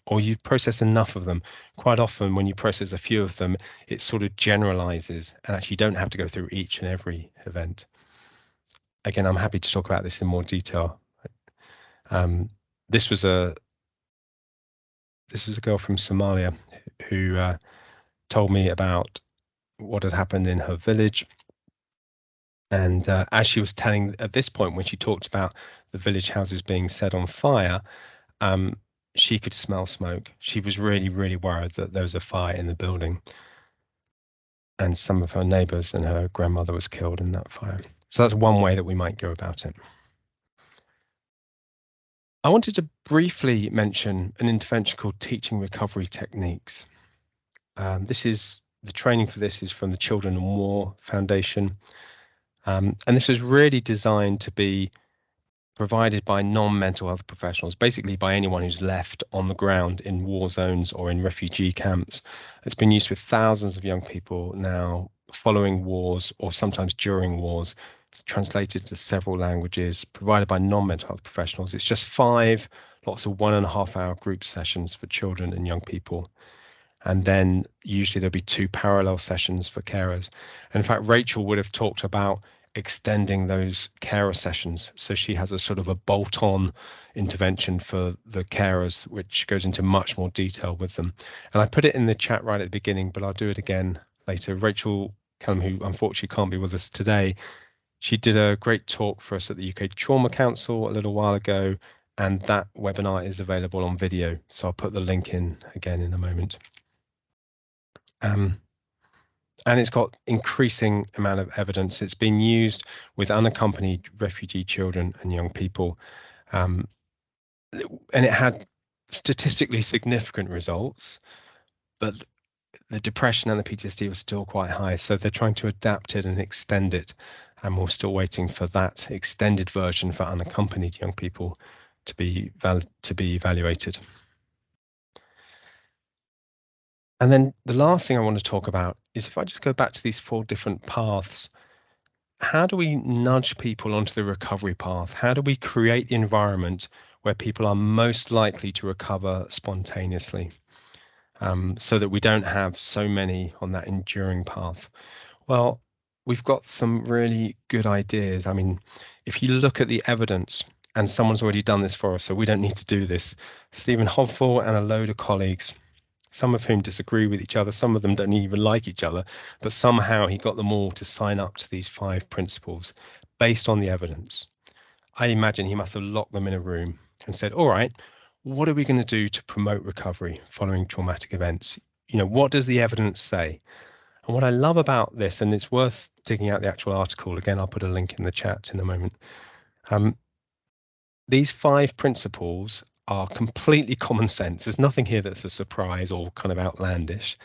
or you process enough of them. Quite often when you process a few of them, it sort of generalizes and actually you don't have to go through each and every event. Again, I'm happy to talk about this in more detail. This was a girl from Somalia who told me about what had happened in her village. And as she was telling, at this point, when she talked about the village houses being set on fire, she could smell smoke. She was really, really worried that there was a fire in the building. And some of her neighbors and her grandmother was killed in that fire. So that's one way that we might go about it. I wanted to briefly mention an intervention called teaching recovery techniques. This is the training for this is from the Children in War Foundation. And this was really designed to be provided by non-mental health professionals, basically by anyone who's left on the ground in war zones or in refugee camps. It's been used with thousands of young people now following wars or sometimes during wars. It's translated to several languages, provided by non-mental health professionals. It's just 5 lots of 1.5-hour group sessions for children and young people. And then usually there'll be 2 parallel sessions for carers. And in fact, Rachel would have talked about extending those carer sessions. So she has a sort of a bolt-on intervention for the carers, which goes into much more detail with them. And I put it in the chat right at the beginning, but I'll do it again later. Rachel Callum, who unfortunately can't be with us today, she did a great talk for us at the UK Trauma Council a little while ago, and that webinar is available on video. So I'll put the link in again in a moment. And it's got increasing amount of evidence. It's been used with unaccompanied refugee children and young people. And it had statistically significant results, but the depression and the PTSD was still quite high. So they're trying to adapt it and extend it. And we're still waiting for that extended version for unaccompanied young people to be evaluated. And then the last thing I want to talk about is, if I just go back to these 4 different paths, how do we nudge people onto the recovery path? How do we create the environment where people are most likely to recover spontaneously, so that we don't have so many on that enduring path? Well, we've got some really good ideas. I mean, if you look at the evidence, and someone's already done this for us, so we don't need to do this. Stephen Hobful and a load of colleagues, some of whom disagree with each other, some of them don't even like each other, but somehow he got them all to sign up to these 5 principles based on the evidence. I imagine he must have locked them in a room and said, all right, what are we going to do to promote recovery following traumatic events? What does the evidence say? And what I love about this, and it's worth digging out the actual article, again, I'll put a link in the chat in a moment. These 5 principles are completely common sense. There's nothing here that's a surprise or kind of outlandish.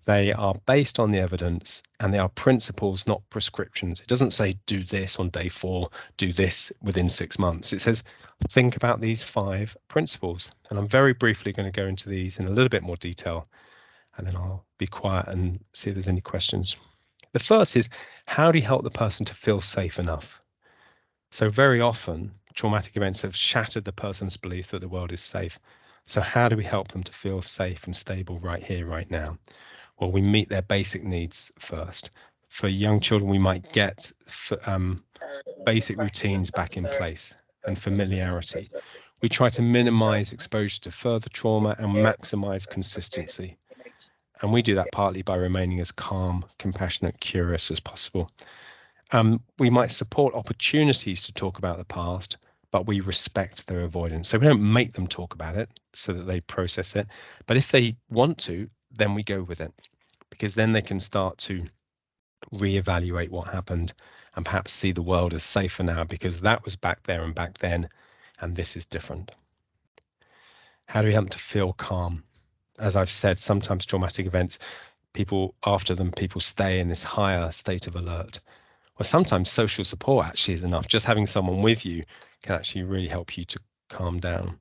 They are based on the evidence, and they are principles, not prescriptions. It doesn't say do this on day 4, do this within 6 months. It says think about these 5 principles. And I'm very briefly going to go into these in a little bit more detail, and then I'll be quiet and see if there's any questions. The first is, how do you help the person to feel safe enough? So very often, traumatic events have shattered the person's belief that the world is safe. So how do we help them to feel safe and stable right here, right now? Well, we meet their basic needs first. For young children, we might get basic routines back in place and familiarity. We try to minimize exposure to further trauma and maximize consistency. And we do that partly by remaining as calm, compassionate, curious as possible. We might support opportunities to talk about the past, but we respect their avoidance. So we don't make them talk about it so that they process it. But if they want to, then we go with it, because then they can start to reevaluate what happened and perhaps see the world as safer now because that was back there and back then, and this is different. How do we help them to feel calm? As I've said, sometimes traumatic events, people after them, people stay in this higher state of alert. Well, sometimes social support actually is enough. Just having someone with you can actually really help you to calm down.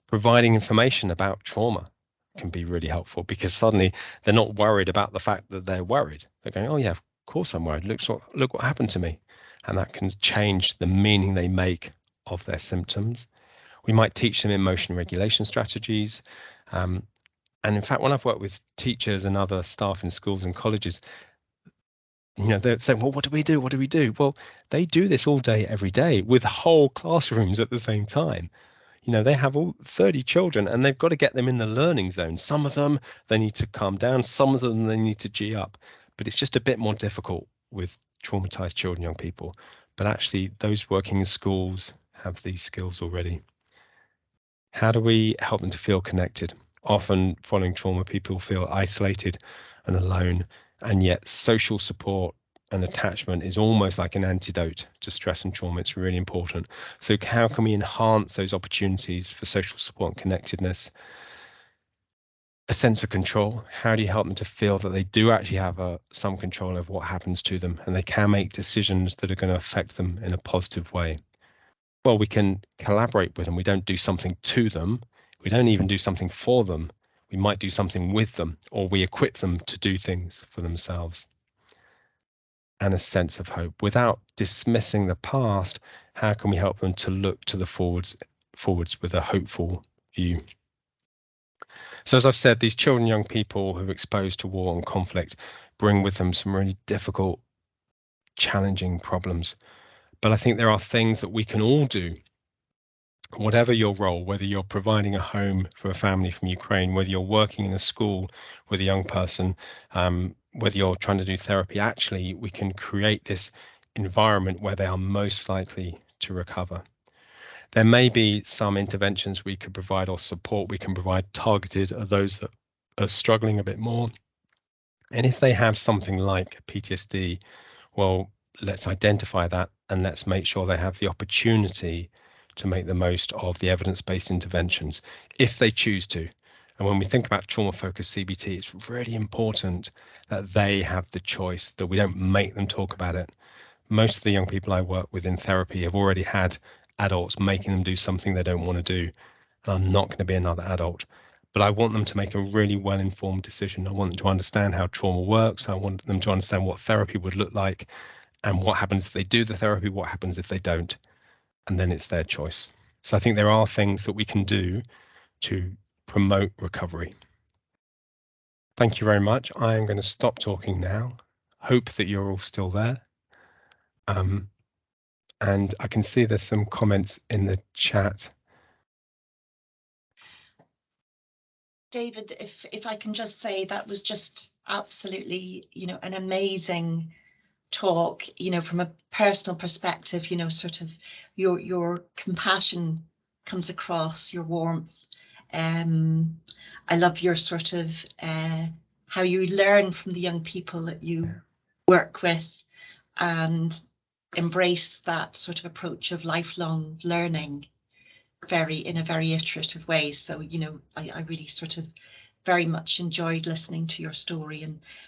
Providing information about trauma can be really helpful because suddenly they're not worried about the fact that they're worried. They're going, oh yeah, of course I'm worried. Look what happened to me. And that can change the meaning they make of their symptoms. We might teach them emotion regulation strategies. And in fact, when I've worked with teachers and other staff in schools and colleges, they're saying, well, what do we do? What do we do? Well, they do this all day, every day with whole classrooms at the same time. They have all 30 children and they've got to get them in the learning zone. Some of them, they need to calm down. Some of them, they need to G up. But it's just a bit more difficult with traumatized children, young people. But actually, those working in schools have these skills already. How do we help them to feel connected? Often, following trauma, people feel isolated and alone, and yet social support and attachment is almost like an antidote to stress and trauma. It's really important. So how can we enhance those opportunities for social support and connectedness? A sense of control. How do you help them to feel that they do actually have some control over what happens to them and they can make decisions that are going to affect them in a positive way? Well, we can collaborate with them. We don't do something to them. We don't even do something for them. We might do something with them, or we equip them to do things for themselves. And a sense of hope. Without dismissing the past, how can we help them to look to the forwards with a hopeful view? So as I've said, these children and young people who are exposed to war and conflict bring with them some really difficult, challenging problems. But I think there are things that we can all do, whatever your role, whether you're providing a home for a family from Ukraine, whether you're working in a school with a young person, whether you're trying to do therapy, actually, we can create this environment where they are most likely to recover. There may be some interventions we could provide or support we can provide targeted at those that are struggling a bit more. And if they have something like PTSD, well, let's identify that and let's make sure they have the opportunity to make the most of the evidence-based interventions if they choose to. And when we think about trauma-focused CBT, it's really important that they have the choice, that we don't make them talk about it. Most of the young people I work with in therapy have already had adults making them do something they don't want to do. And I'm not going to be another adult. But I want them to make a really well-informed decision. I want them to understand how trauma works. I want them to understand what therapy would look like and what happens if they do the therapy, what happens if they don't. And then it's their choice. So I think there are things that we can do to promote recovery. Thank you very much. I am going to stop talking now. Hope that you're all still there. And I can see there's some comments in the chat. David, if I can just say, that was just absolutely, an amazing talk, from a personal perspective, sort of your compassion comes across, your warmth. I love your sort of how you learn from the young people that you work with and embrace that sort of approach of lifelong learning in a very iterative way. So, I really sort of very much enjoyed listening to your story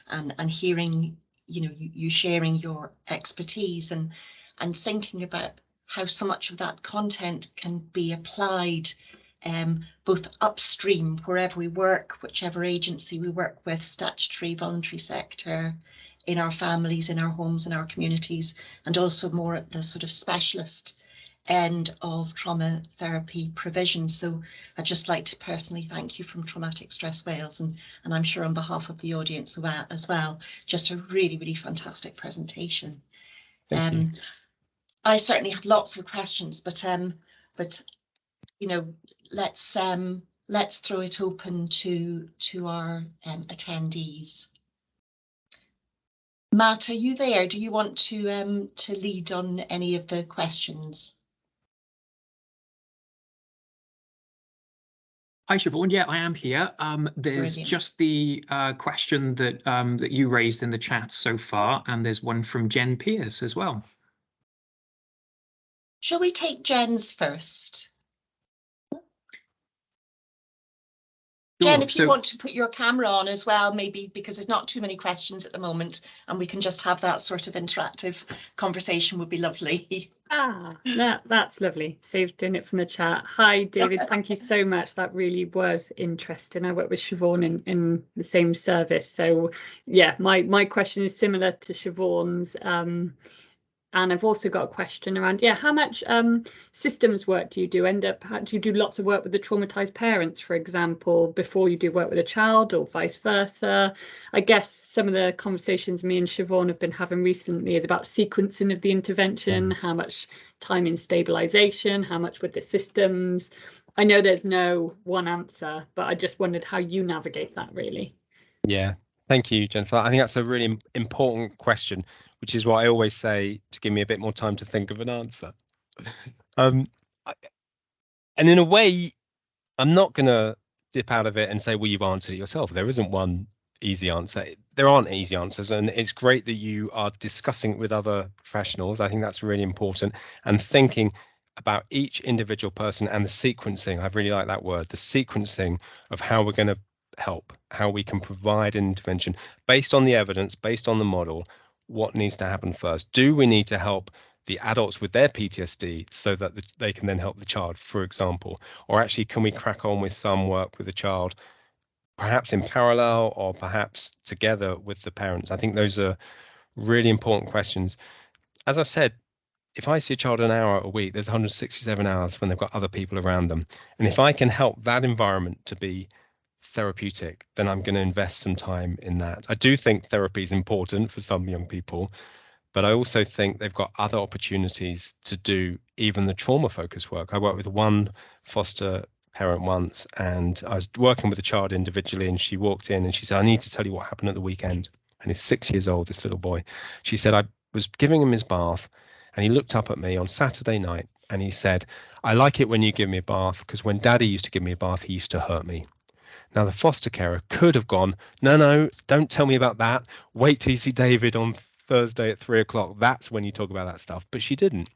and hearing, you sharing your expertise and thinking about how so much of that content can be applied both upstream, wherever we work, whichever agency we work with, statutory, voluntary sector, in our families, in our homes, in our communities, and also more at the sort of specialist end of trauma therapy provision. So I'd just like to personally thank you from Traumatic Stress Wales, and I'm sure on behalf of the audience as well, just a really, really fantastic presentation. Thank you. I certainly have lots of questions, but you know, let's throw it open to our attendees. Matt, are you there? Do you want to lead on any of the questions? Hi, Siobhan. Yeah, I am here. There's Brilliant. just the question that that you raised in the chat so far, and there's one from Jen Pierce as well. Shall we take Jen's first? Sure. Jen, if you want to put your camera on as well, maybe, because there's not too many questions at the moment and we can just have that sort of interactive conversation, would be lovely. That's lovely. Saved in it from the chat. Hi, David. Thank you so much. That really was interesting. I work with Siobhan in the same service. So yeah, my question is similar to Siobhan's. And I've also got a question around, how much systems work do you do? Do you do lots of work with the traumatized parents, for example, before you do work with a child, or vice versa? I guess some of the conversations me and Siobhan have been having recently is about sequencing of the intervention, how much time in stabilization, how much with the systems. I know there's no one answer, but I just wondered how you navigate that, really. Yeah, thank you, Jennifer. I think that's a really important question, which is why I always say to give me a bit more time to think of an answer. And in a way, I'm not going to dip out of it and say, well, you've answered it yourself. There isn't one easy answer. There aren't easy answers, and it's great that you are discussing it with other professionals. I think that's really important, and thinking about each individual person and the sequencing. I really like that word, the sequencing of how we're going to help, how we can provide an intervention based on the evidence, based on the model. What needs to happen first? Do we need to help the adults with their PTSD so that they can then help the child, for example? Or actually, can we crack on with some work with the child, perhaps in parallel or perhaps together with the parents? I think those are really important questions. As I've said, if I see a child an hour a week, there's 167 hours when they've got other people around them. And if I can help that environment to be therapeutic, then I'm going to invest some time in that. I do think therapy is important for some young people, but I also think they've got other opportunities to do even the trauma focused work. I worked with one foster parent once, and I was working with a child individually, and she walked in and she said, I need to tell you what happened at the weekend. And he's 6 years old, this little boy. She said, I was giving him his bath and he looked up at me on Saturday night and he said, I like it when you give me a bath, because when daddy used to give me a bath, he used to hurt me. Now, the foster carer could have gone, no, don't tell me about that. Wait till you see David on Thursday at 3 o'clock. That's when you talk about that stuff. But she didn't.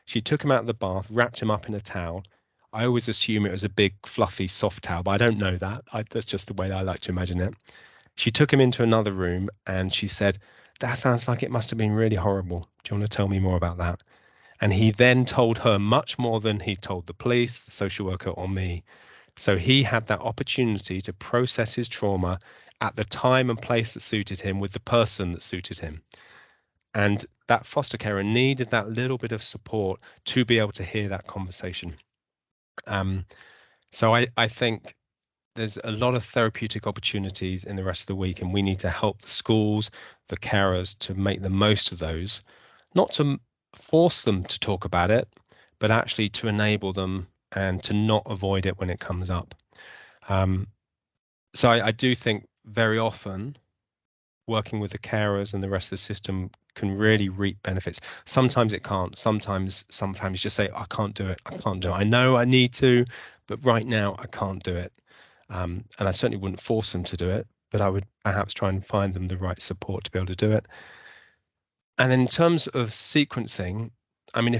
She took him out of the bath, wrapped him up in a towel. I always assume it was a big, fluffy, soft towel, but I don't know that. That's just the way that I like to imagine it. She took him into another room and she said, that sounds like it must have been really horrible. Do you want to tell me more about that? And he then told her much more than he told the police, the social worker, or me. So he had that opportunity to process his trauma at the time and place that suited him with the person that suited him. And that foster carer needed that little bit of support to be able to hear that conversation. So I think there's a lot of therapeutic opportunities in the rest of the week, and we need to help the schools, the carers, to make the most of those, not to force them to talk about it, but actually to enable them and to not avoid it when it comes up. So I do think very often working with the carers and the rest of the system can really reap benefits. Sometimes it can't. Sometimes just say, I can't do it. I can't do it. I know I need to, but right now I can't do it. And I certainly wouldn't force them to do it, but I would perhaps try and find them the right support to be able to do it. And in terms of sequencing, I mean,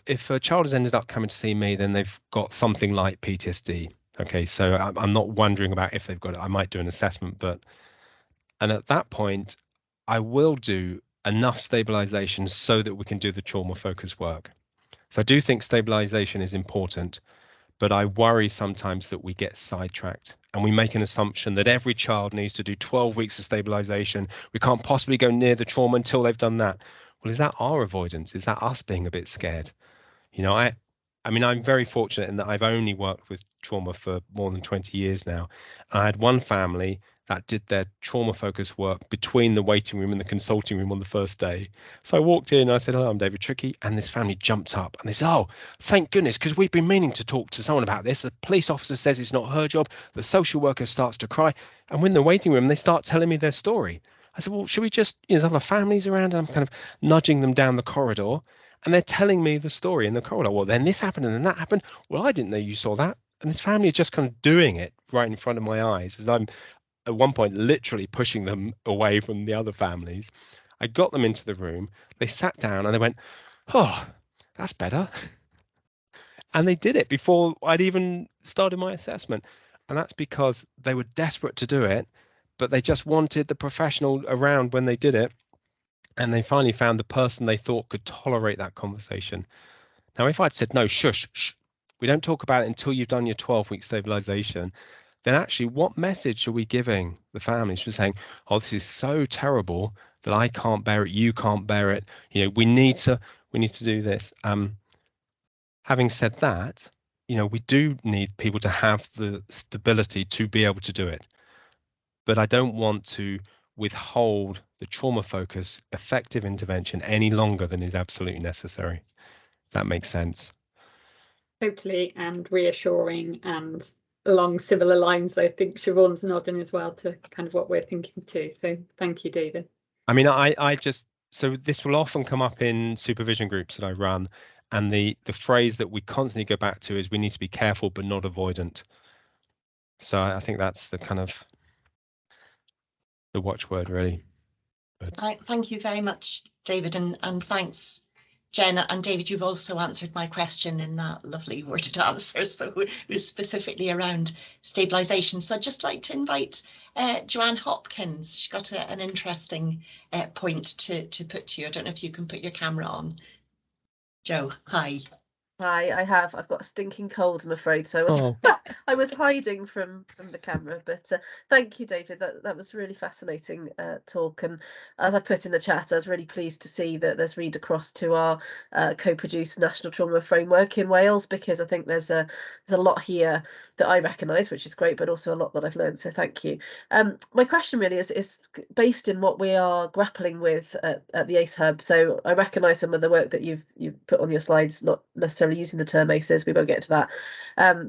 if a child has ended up coming to see me, then they've got something like PTSD. Okay, so I'm not wondering about if they've got it. I might do an assessment, and at that point, I will do enough stabilization so that we can do the trauma focused work. So I do think stabilization is important, but I worry sometimes that we get sidetracked and we make an assumption that every child needs to do 12 weeks of stabilization. We can't possibly go near the trauma until they've done that. Well, is that our avoidance? Is that us being a bit scared? You know, I mean, I'm very fortunate in that I've only worked with trauma for more than 20 years now. I had one family that did their trauma focused work between the waiting room and the consulting room on the first day. So I walked in and I said, hello, I'm David Trickey. And this family jumped up and they said, oh, thank goodness, because we've been meaning to talk to someone about this. The police officer says it's not her job. The social worker starts to cry. And when in the waiting room, they start telling me their story. I said, well, should we just, there's other families around, and I'm kind of nudging them down the corridor, and they're telling me the story in the corridor. Well, then this happened and then that happened. Well, I didn't know you saw that. And this family is just kind of doing it right in front of my eyes as I'm at one point literally pushing them away from the other families. I got them into the room. They sat down and they went, oh, that's better. And they did it before I'd even started my assessment. And that's because they were desperate to do it, but they just wanted the professional around when they did it. And they finally found the person they thought could tolerate that conversation. Now, if I'd said, no, shush, shh, we don't talk about it until you've done your 12-week stabilization, then actually what message are we giving the families? We're saying, oh, this is so terrible that I can't bear it, you can't bear it. You know, we need to do this. Having said that, you know, we do need people to have the stability to be able to do it. But I don't want to withhold the trauma focus effective intervention any longer than is absolutely necessary. If that makes sense. Totally, and reassuring and along similar lines. I think Siobhan's nodding as well to kind of what we're thinking too. So thank you, David. I mean, I just, so this will often come up in supervision groups that I run, and the phrase that we constantly go back to is we need to be careful but not avoidant. So I think that's the kind of the watchword, really. But Thank you very much, David, and thanks, Jenna. And David, you've also answered my question in that lovely worded answer. So it was specifically around stabilisation. So I'd just like to invite Joanne Hopkins. She's got an interesting point to put to you. I don't know if you can put your camera on. Jo, hi. Hi, I've got a stinking cold, I'm afraid, so I was hiding from the camera, but thank you, David. That was really fascinating talk, and as I put in the chat, I was really pleased to see that there's read across to our co-produced National Trauma Framework in Wales, because I think there's a lot here that I recognise, which is great, but also a lot that I've learned, so thank you. My question really is based in what we are grappling with at the ACE Hub. So I recognise some of the work that you've put on your slides, not necessarily using the term ACEs, we won't get into that,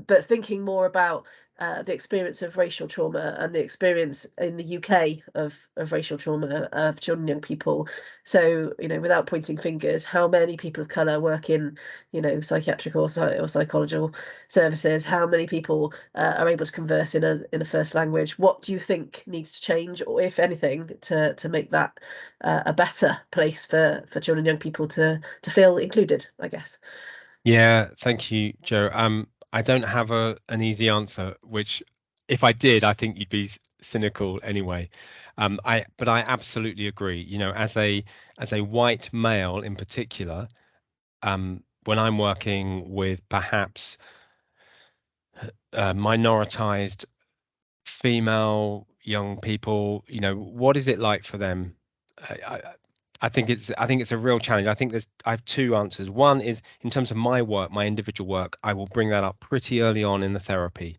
but thinking more about the experience of racial trauma and the experience in the UK of racial trauma of children and young people. So, you know, without pointing fingers, how many people of colour work in, you know, psychiatric or psychological services? How many people are able to converse in a first language? What do you think needs to change, or if anything, to make that a better place for children and young people to feel included, I guess? yeah, thank you, Jo. I don't have an easy answer, which if I did, I think you'd be cynical anyway. But I absolutely agree. You know, as a white male in particular, when I'm working with perhaps minoritized female young people, you know, what is it like for them? I think it's a real challenge. I have two answers. One is in terms of my work, my individual work, I will bring that up pretty early on in the therapy,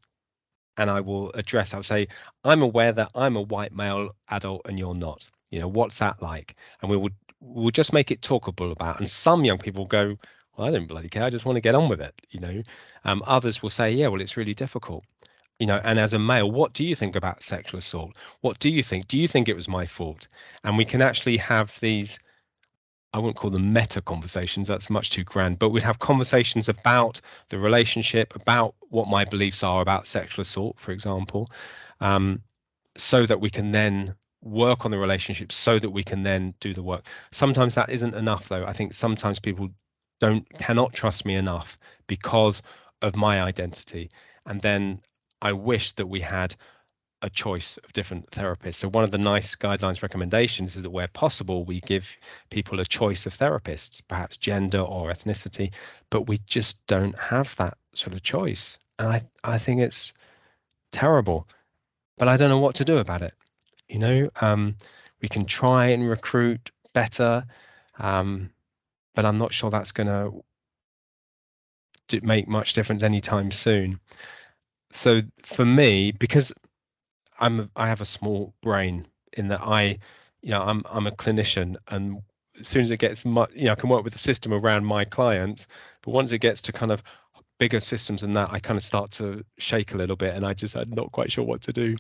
and I'll say, I'm aware that I'm a white male adult and you're not. You know, what's that like? And we'll just make it talkable about. And some young people go, well, I don't bloody care. I just want to get on with it. You know, others will say, yeah, well, it's really difficult. You know, and as a male, what do you think about sexual assault? What do you think? Do you think it was my fault? And we can actually have these, I wouldn't call them meta conversations, that's much too grand, but we'd have conversations about the relationship, about what my beliefs are about sexual assault, for example, so that we can then work on the relationship, so that we can then do the work. Sometimes that isn't enough, though. I think sometimes people cannot trust me enough because of my identity. And then I wish that we had a choice of different therapists. So one of the nice guidelines recommendations is that where possible, we give people a choice of therapists, perhaps gender or ethnicity, but we just don't have that sort of choice. And I think it's terrible, but I don't know what to do about it. You know, we can try and recruit better, but I'm not sure that's going to make much difference anytime soon. So for me, because I have a small brain in that I'm a clinician, and as soon as it gets much, I can work with the system around my clients, but once it gets to kind of bigger systems than that, I kind of start to shake a little bit, and I'm not quite sure what to do.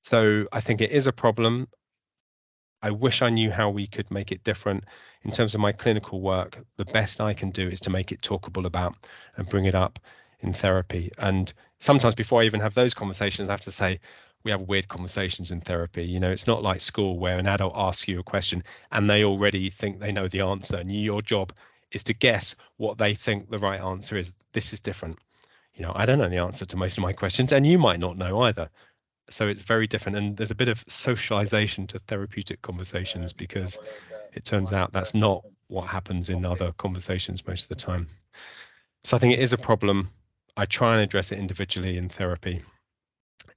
So I think it is a problem. I wish I knew how we could make it different. In terms of my clinical work, the best I can do is to make it talkable about and bring it up in therapy. And sometimes before I even have those conversations, I have to say, we have weird conversations in therapy. It's not like school where an adult asks you a question and they already think they know the answer, and your job is to guess what they think the right answer is. This is different. I don't know the answer to most of my questions, and you might not know either. So it's very different, and there's a bit of socialization to therapeutic conversations, because it turns out that's not what happens in other conversations most of the time. So I think it is a problem. I try and address it individually in therapy,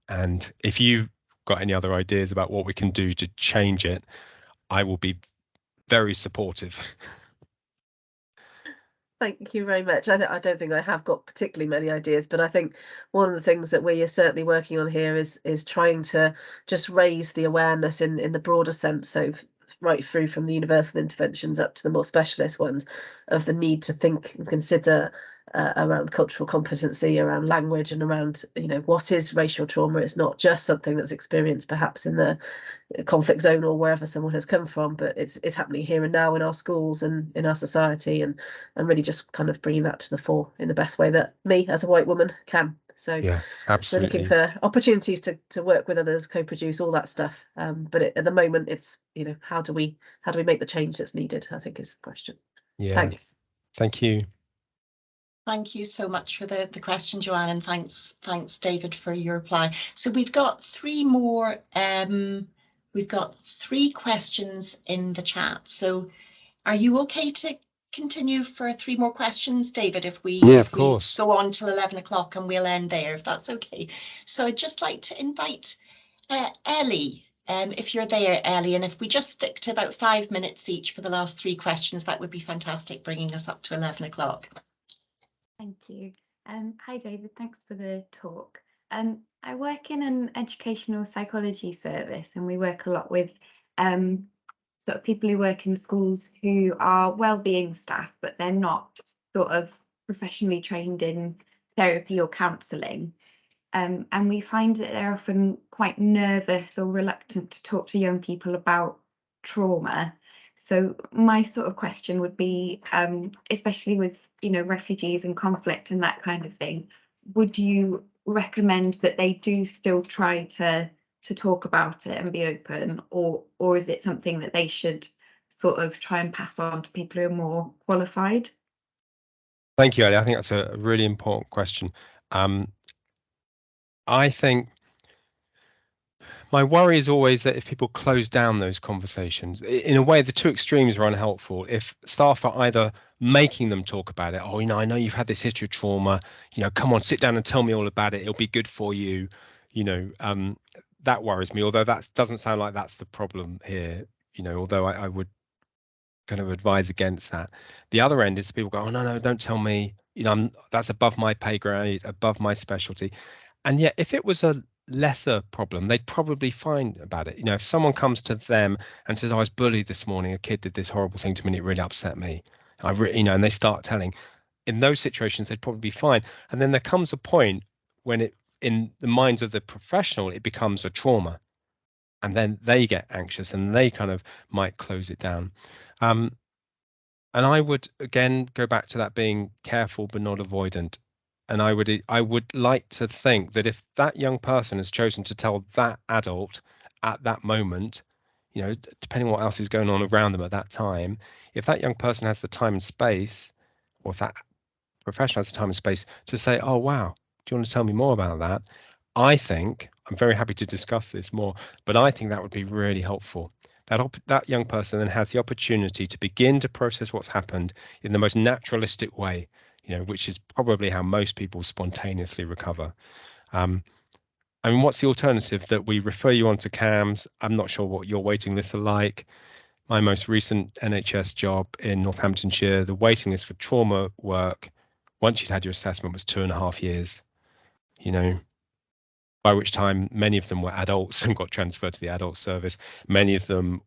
and if you've got any other ideas about what we can do to change it, I will be very supportive. Thank you very much. I don't think I have got particularly many ideas, but I think one of the things that we are certainly working on here is trying to just raise the awareness in the broader sense, so right through from the universal interventions up to the more specialist ones, of the need to think and consider around cultural competency, around language, and around what is racial trauma. It's not just something that's experienced perhaps in the conflict zone or wherever someone has come from, but it's happening here and now in our schools and in our society, and really just kind of bringing that to the fore in the best way that me as a white woman can. So Yeah, absolutely. we're looking for opportunities to work with others, co-produce, all that stuff. But at the moment, it's how do we make the change that's needed, I think, is the question. Yeah. Thanks. Thank you. Thank you so much for the question, Joanne, and thanks David for your reply. So we've got three more. We've got 3 questions in the chat. So are you okay to continue for 3 more questions, David, if we go on till 11 o'clock, and we'll end there, if that's okay? So I'd just like to invite Ellie, if you're there, Ellie, and if we just stick to about 5 minutes each for the last 3 questions, that would be fantastic, bringing us up to 11 o'clock. Thank you. Hi, David. Thanks for the talk. I work in an educational psychology service, and we work a lot with sort of people who work in schools who are wellbeing staff, but they're not sort of professionally trained in therapy or counselling. And we find that they're often quite nervous or reluctant to talk to young people about trauma. So my sort of question would be, especially with refugees and conflict and that kind of thing, would you recommend that they do still try to talk about it and be open, or is it something that they should sort of try and pass on to people who are more qualified? Thank you, Ellie. I think that's a really important question. I think my worry is always that if people close down those conversations, in a way, the 2 extremes are unhelpful. If staff are either making them talk about it, I know you've had this history of trauma, come on, sit down and tell me all about it. It'll be good for you. That worries me, although that doesn't sound like that's the problem here, although I would kind of advise against that. The other end is people go, oh, no, don't tell me, that's above my pay grade, above my specialty. And yet, if it was a lesser problem, they'd probably find about it. If someone comes to them and says, I was bullied this morning, a kid did this horrible thing to me, and it really upset me, and they start telling, in those situations, they'd probably be fine. And then there comes a point when in the minds of the professional, it becomes a trauma. And then they get anxious and they kind of might close it down. And I would, again, go back to that being careful but not avoidant. And I would like to think that if that young person has chosen to tell that adult at that moment, depending on what else is going on around them at that time, if that young person has the time and space, or if that professional has the time and space to say, oh, wow, do you want to tell me more about that? I think, I'm very happy to discuss this more, but I think that would be really helpful. That young person then has the opportunity to begin to process what's happened in the most naturalistic way, which is probably how most people spontaneously recover. What's the alternative? That we refer you on to CAMHS? I'm not sure what your waiting lists are like. My most recent NHS job in Northamptonshire, the waiting list for trauma work, once you'd had your assessment, was 2.5 years. by which time many of them were adults and got transferred to the adult service. Many of them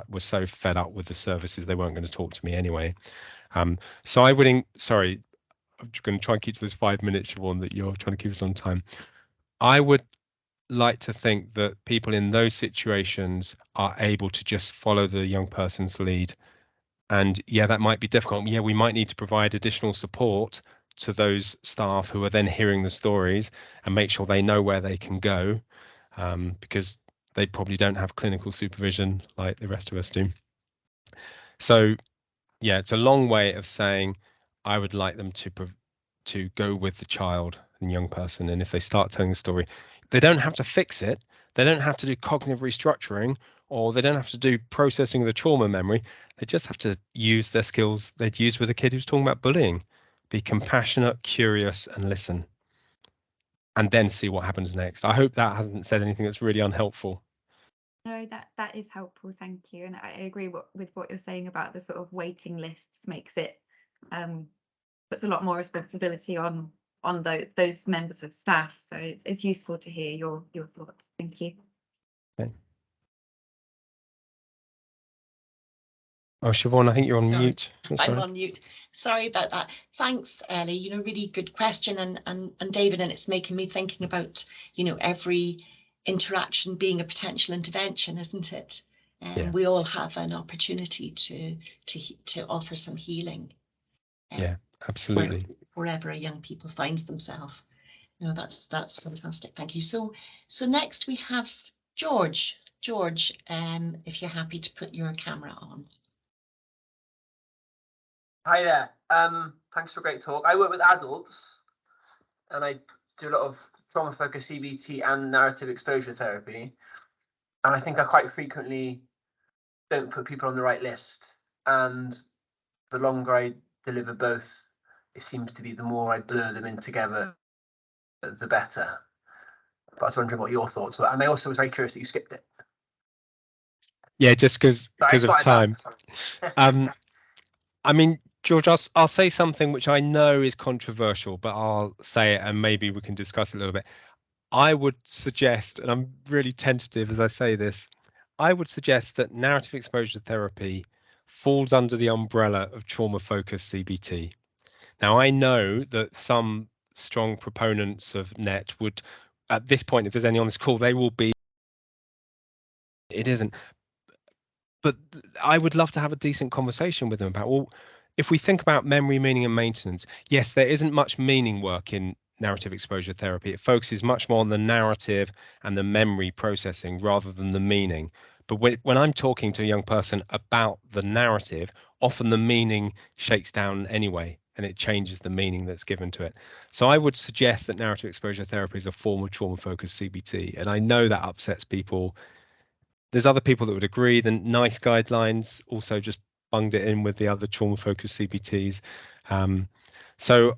were so fed up with the services they weren't going to talk to me anyway. So I wouldn't. Sorry, I'm just going to try and keep to this 5 minutes, Siobhan, that you're trying to keep us on time. I would like to think that people in those situations are able to just follow the young person's lead. And yeah, that might be difficult. Yeah, we might need to provide additional support to those staff who are then hearing the stories and make sure they know where they can go, because they probably don't have clinical supervision like the rest of us do. So yeah, it's a long way of saying I would like them to go with the child and young person, and if they start telling the story, they don't have to fix it, they don't have to do cognitive restructuring, or they don't have to do processing of the trauma memory. They just have to use their skills they'd use with a kid who's talking about bullying. Be compassionate, curious, and listen, and then see what happens next. I hope that hasn't said anything that's really unhelpful. No, that is helpful, thank you. And I agree with what you're saying about the sort of waiting lists. Makes it puts a lot more responsibility on those members of staff. So it's useful to hear your thoughts. Thank you. Okay. Oh, Siobhan, I think you're on mute. That's I'm right. on mute. Sorry about that. Thanks, Ellie. You know, really good question. And David, and it's making me thinking about, you know, every interaction being a potential intervention, isn't it? And we all have an opportunity to offer some healing. Yeah, absolutely. Wherever a young people finds themselves. No, that's fantastic. Thank you. So next we have George. George, if you're happy to put your camera on. Hi there. Thanks for a great talk. I work with adults and I do a lot of trauma-focused CBT and narrative exposure therapy. And I think I quite frequently don't put people on the right list. And the longer I deliver both, it seems to be the more I blur them in together, the better. But I was wondering what your thoughts were. And I also was very curious that you skipped it. Yeah, just because of time. I mean, George, I'll say something which I know is controversial, but I'll say it and maybe we can discuss it a little bit. I would suggest, and I'm really tentative as I say this, I would suggest that narrative exposure therapy falls under the umbrella of trauma-focused CBT. Now, I know that some strong proponents of NET would, at this point, if there's any on this call, they will be, it isn't. But I would love to have a decent conversation with them about, well, if we think about memory, meaning, and maintenance, yes, there isn't much meaning work in narrative exposure therapy. It focuses much more on the narrative and the memory processing rather than the meaning. But when I'm talking to a young person about the narrative, often the meaning shakes down anyway, and it changes the meaning that's given to it. So I would suggest that narrative exposure therapy is a form of trauma-focused CBT. And I know that upsets people. There's other people that would agree. The NICE guidelines also just bunged it in with the other trauma-focused CBTs. So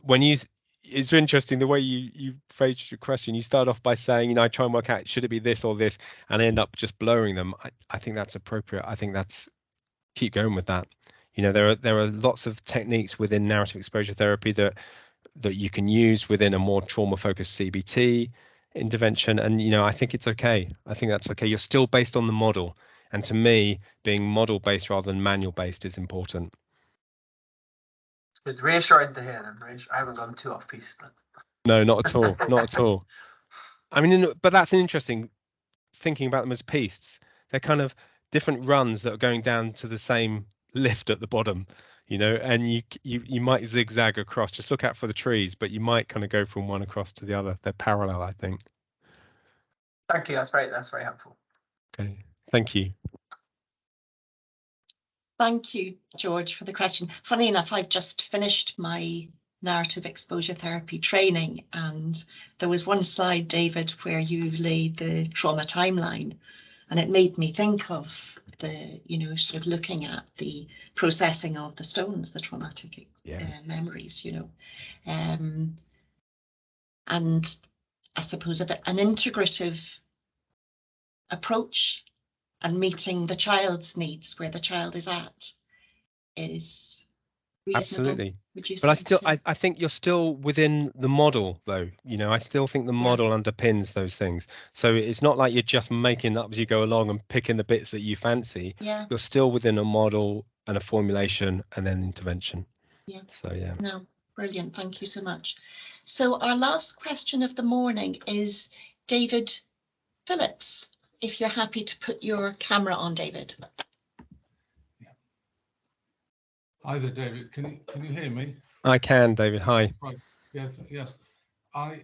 when it's interesting the way you phrased your question. You start off by saying, you know, I try and work out, should it be this or this, and I end up just blurring them. I think that's appropriate. I think that's, keep going with that. You know, there are lots of techniques within narrative exposure therapy that you can use within a more trauma-focused CBT intervention, and you know, I think it's okay. I think that's okay. You're still based on the model, and to me, being model-based rather than manual-based is important. It's reassuring to hear them. I haven't gone too off piece. No, not at all. Not at all. I mean, but that's interesting. Thinking about them as pieces, they're kind of different runs that are going down to the same lift at the bottom, you know, and you might zigzag across. Just look out for the trees, but you might kind of go from one across to the other. They're parallel, I think. Thank you. That's very helpful. Okay, thank you. Thank you, George, for the question. Funny enough, I've just finished my narrative exposure therapy training, and there was one slide, David, where you laid the trauma timeline, and it made me think of the, you know, sort of looking at the processing of the stones, the traumatic memories, you know, and I suppose an integrative approach and meeting the child's needs where the child is at is reasonable? Absolutely. Would you But say? I think you're still within the model, though. You know, I still think the model underpins those things. So it's not like you're just making up as you go along and picking the bits that you fancy. Yeah. You're still within a model and a formulation and then intervention. Yeah. So yeah. No, brilliant. Thank you so much. So our last question of the morning is David Phillips. If you're happy to put your camera on, David. Hi there, David. Can you hear me? I can, David. Hi. Right. Yes. Yes. I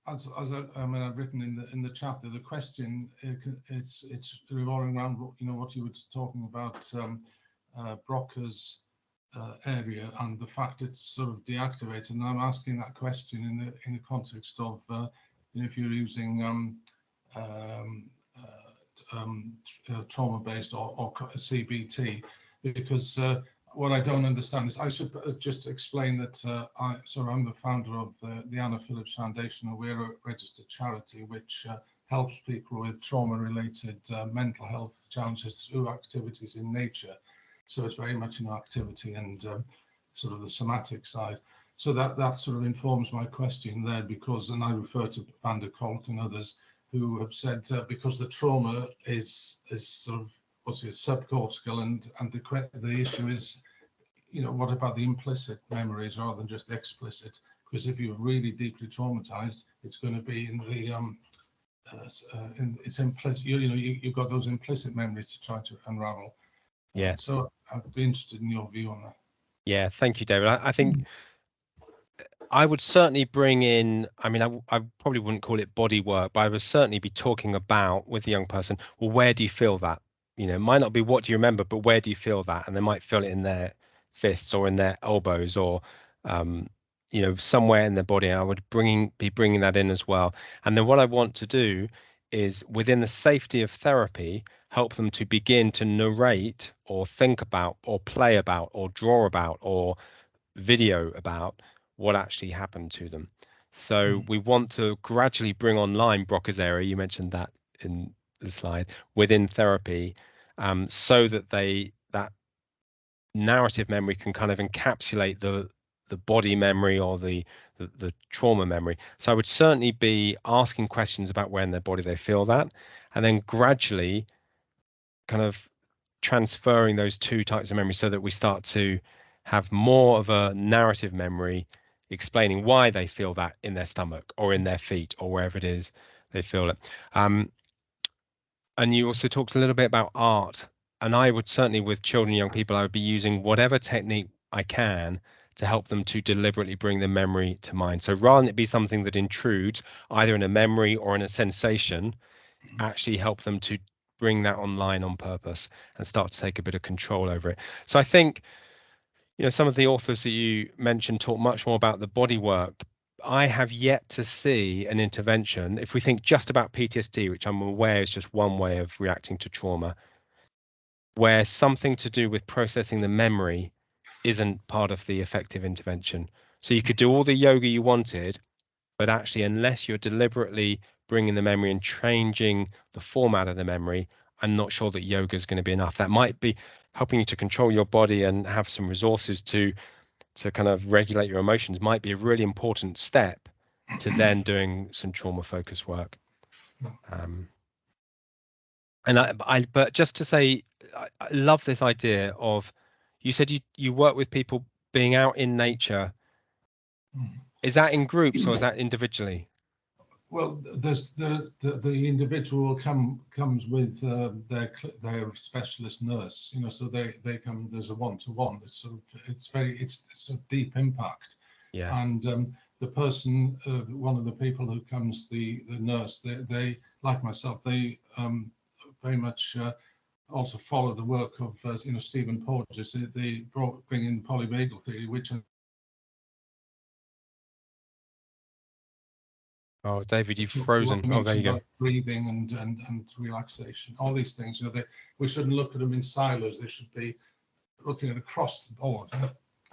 as I've written in the chat there, the question it's revolving around what you were talking about Broca's area and the fact it's sort of deactivated. And I'm asking that question in the context of if you're using trauma-based or CBT, because what I don't understand is I should just explain that I'm the founder of the Anna Phillips Foundation, and we're a registered charity which helps people with trauma-related mental health challenges through activities in nature. So it's very much an activity and sort of the somatic side. So that sort of informs my question there, because, and I refer to Van der Kolk and others who have said because the trauma is sort of subcortical, and the issue is, what about the implicit memories rather than just the explicit? Because if you're really deeply traumatized, it's going to be in the it's implicit. You've got those implicit memories to try to unravel. Yeah. So I'd be interested in your view on that. Yeah. Thank you, David. I think I would certainly bring in, I mean, I probably wouldn't call it body work, but I would certainly be talking about with the young person, well, where do you feel that? It might not be what do you remember, but where do you feel that? And they might feel it in their fists or in their elbows or, somewhere in their body. And I would be bringing that in as well. And then what I want to do is, within the safety of therapy, help them to begin to narrate or think about or play about or draw about or video about what actually happened to them. So we want to gradually bring online Broca's area, you mentioned that in the slide, within therapy, so that that narrative memory can kind of encapsulate the body memory or the trauma memory. So I would certainly be asking questions about where in their body they feel that, and then gradually kind of transferring those two types of memory so that we start to have more of a narrative memory explaining why they feel that in their stomach or in their feet or wherever it is they feel it. And you also talked a little bit about art, and I would certainly, with children and young people, I would be using whatever technique I can to help them to deliberately bring the memory to mind. So rather than it be something that intrudes either in a memory or in a sensation, actually help them to bring that online on purpose and start to take a bit of control over it. So I think, some of the authors that you mentioned talk much more about the body work. I have yet to see an intervention, if we think just about PTSD, which I'm aware is just one way of reacting to trauma, where something to do with processing the memory isn't part of the effective intervention. So you could do all the yoga you wanted, but actually, unless you're deliberately bringing the memory and changing the format of the memory, I'm not sure that yoga is going to be enough. That might be helping you to control your body and have some resources to kind of regulate your emotions, might be a really important step to then doing some trauma focused work. But just to say, I love this idea of, you said you work with people being out in nature. Is that in groups or is that individually? Well, there's the individual comes with their specialist nurse, so they come. There's a one-to-one. It's a deep impact. Yeah. And the person, one of the people who comes, the nurse, they like myself, they very much also follow the work of Stephen Porges. They bring in polyvagal theory, which. Oh, David, you've frozen. Oh, there you go. Breathing and relaxation, all these things. We shouldn't look at them in silos. They should be looking at across the board.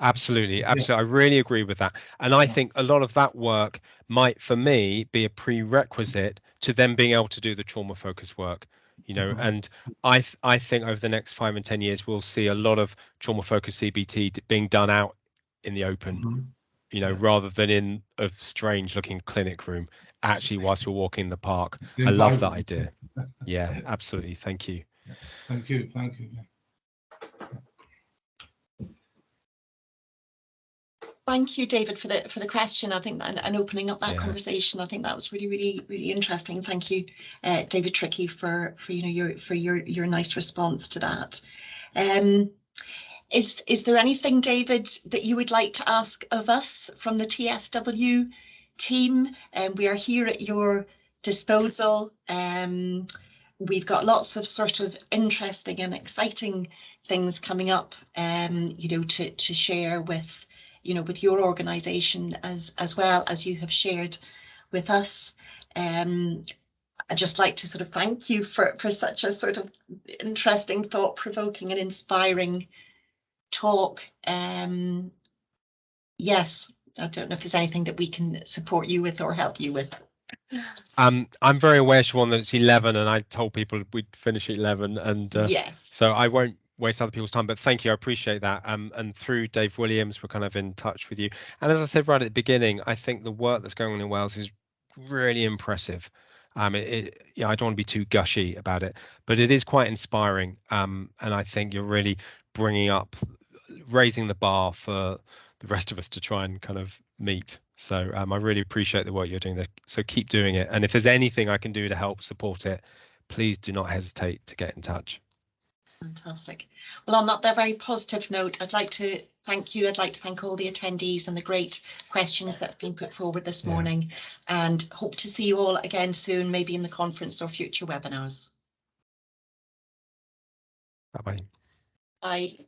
Absolutely. I really agree with that. And I think a lot of that work might, for me, be a prerequisite to them being able to do the trauma focused work. you know, and I think over the next 5 and 10 years we'll see a lot of trauma focused CBT being done out in the open, you know, rather than in a strange looking clinic room, actually whilst we're walking in the park. I love that idea. Yeah, absolutely. Thank you. Thank you. Thank you. Thank you, David, for the question. I think that, and opening up that conversation. I think that was really interesting. Thank you, David Trickey, for your nice response to that. Is there anything, David, that you would like to ask of us from the TSW team? We are here at your disposal. We've got lots of sort of interesting and exciting things coming up, to share with, with your organisation as well as you have shared with us. I'd just like to sort of thank you for such a sort of interesting, thought-provoking and inspiring talk. Yes, I don't know if there's anything that we can support you with or help you with. I'm very aware, Siobhan, that it's 11, and I told people we'd finish at 11, and yes, so I won't waste other people's time. But thank you, I appreciate that. And through Dave Williams, we're kind of in touch with you. And as I said right at the beginning, I think the work that's going on in Wales is really impressive. I don't want to be too gushy about it, but it is quite inspiring. And I think you're really raising the bar for the rest of us to try and kind of meet. So I really appreciate the work you're doing there. So keep doing it. And if there's anything I can do to help support it, please do not hesitate to get in touch. Fantastic. Well, on that very positive note, I'd like to thank you. I'd like to thank all the attendees and the great questions that have been put forward this morning, and hope to see you all again soon, maybe in the conference or future webinars. Bye-bye. Bye.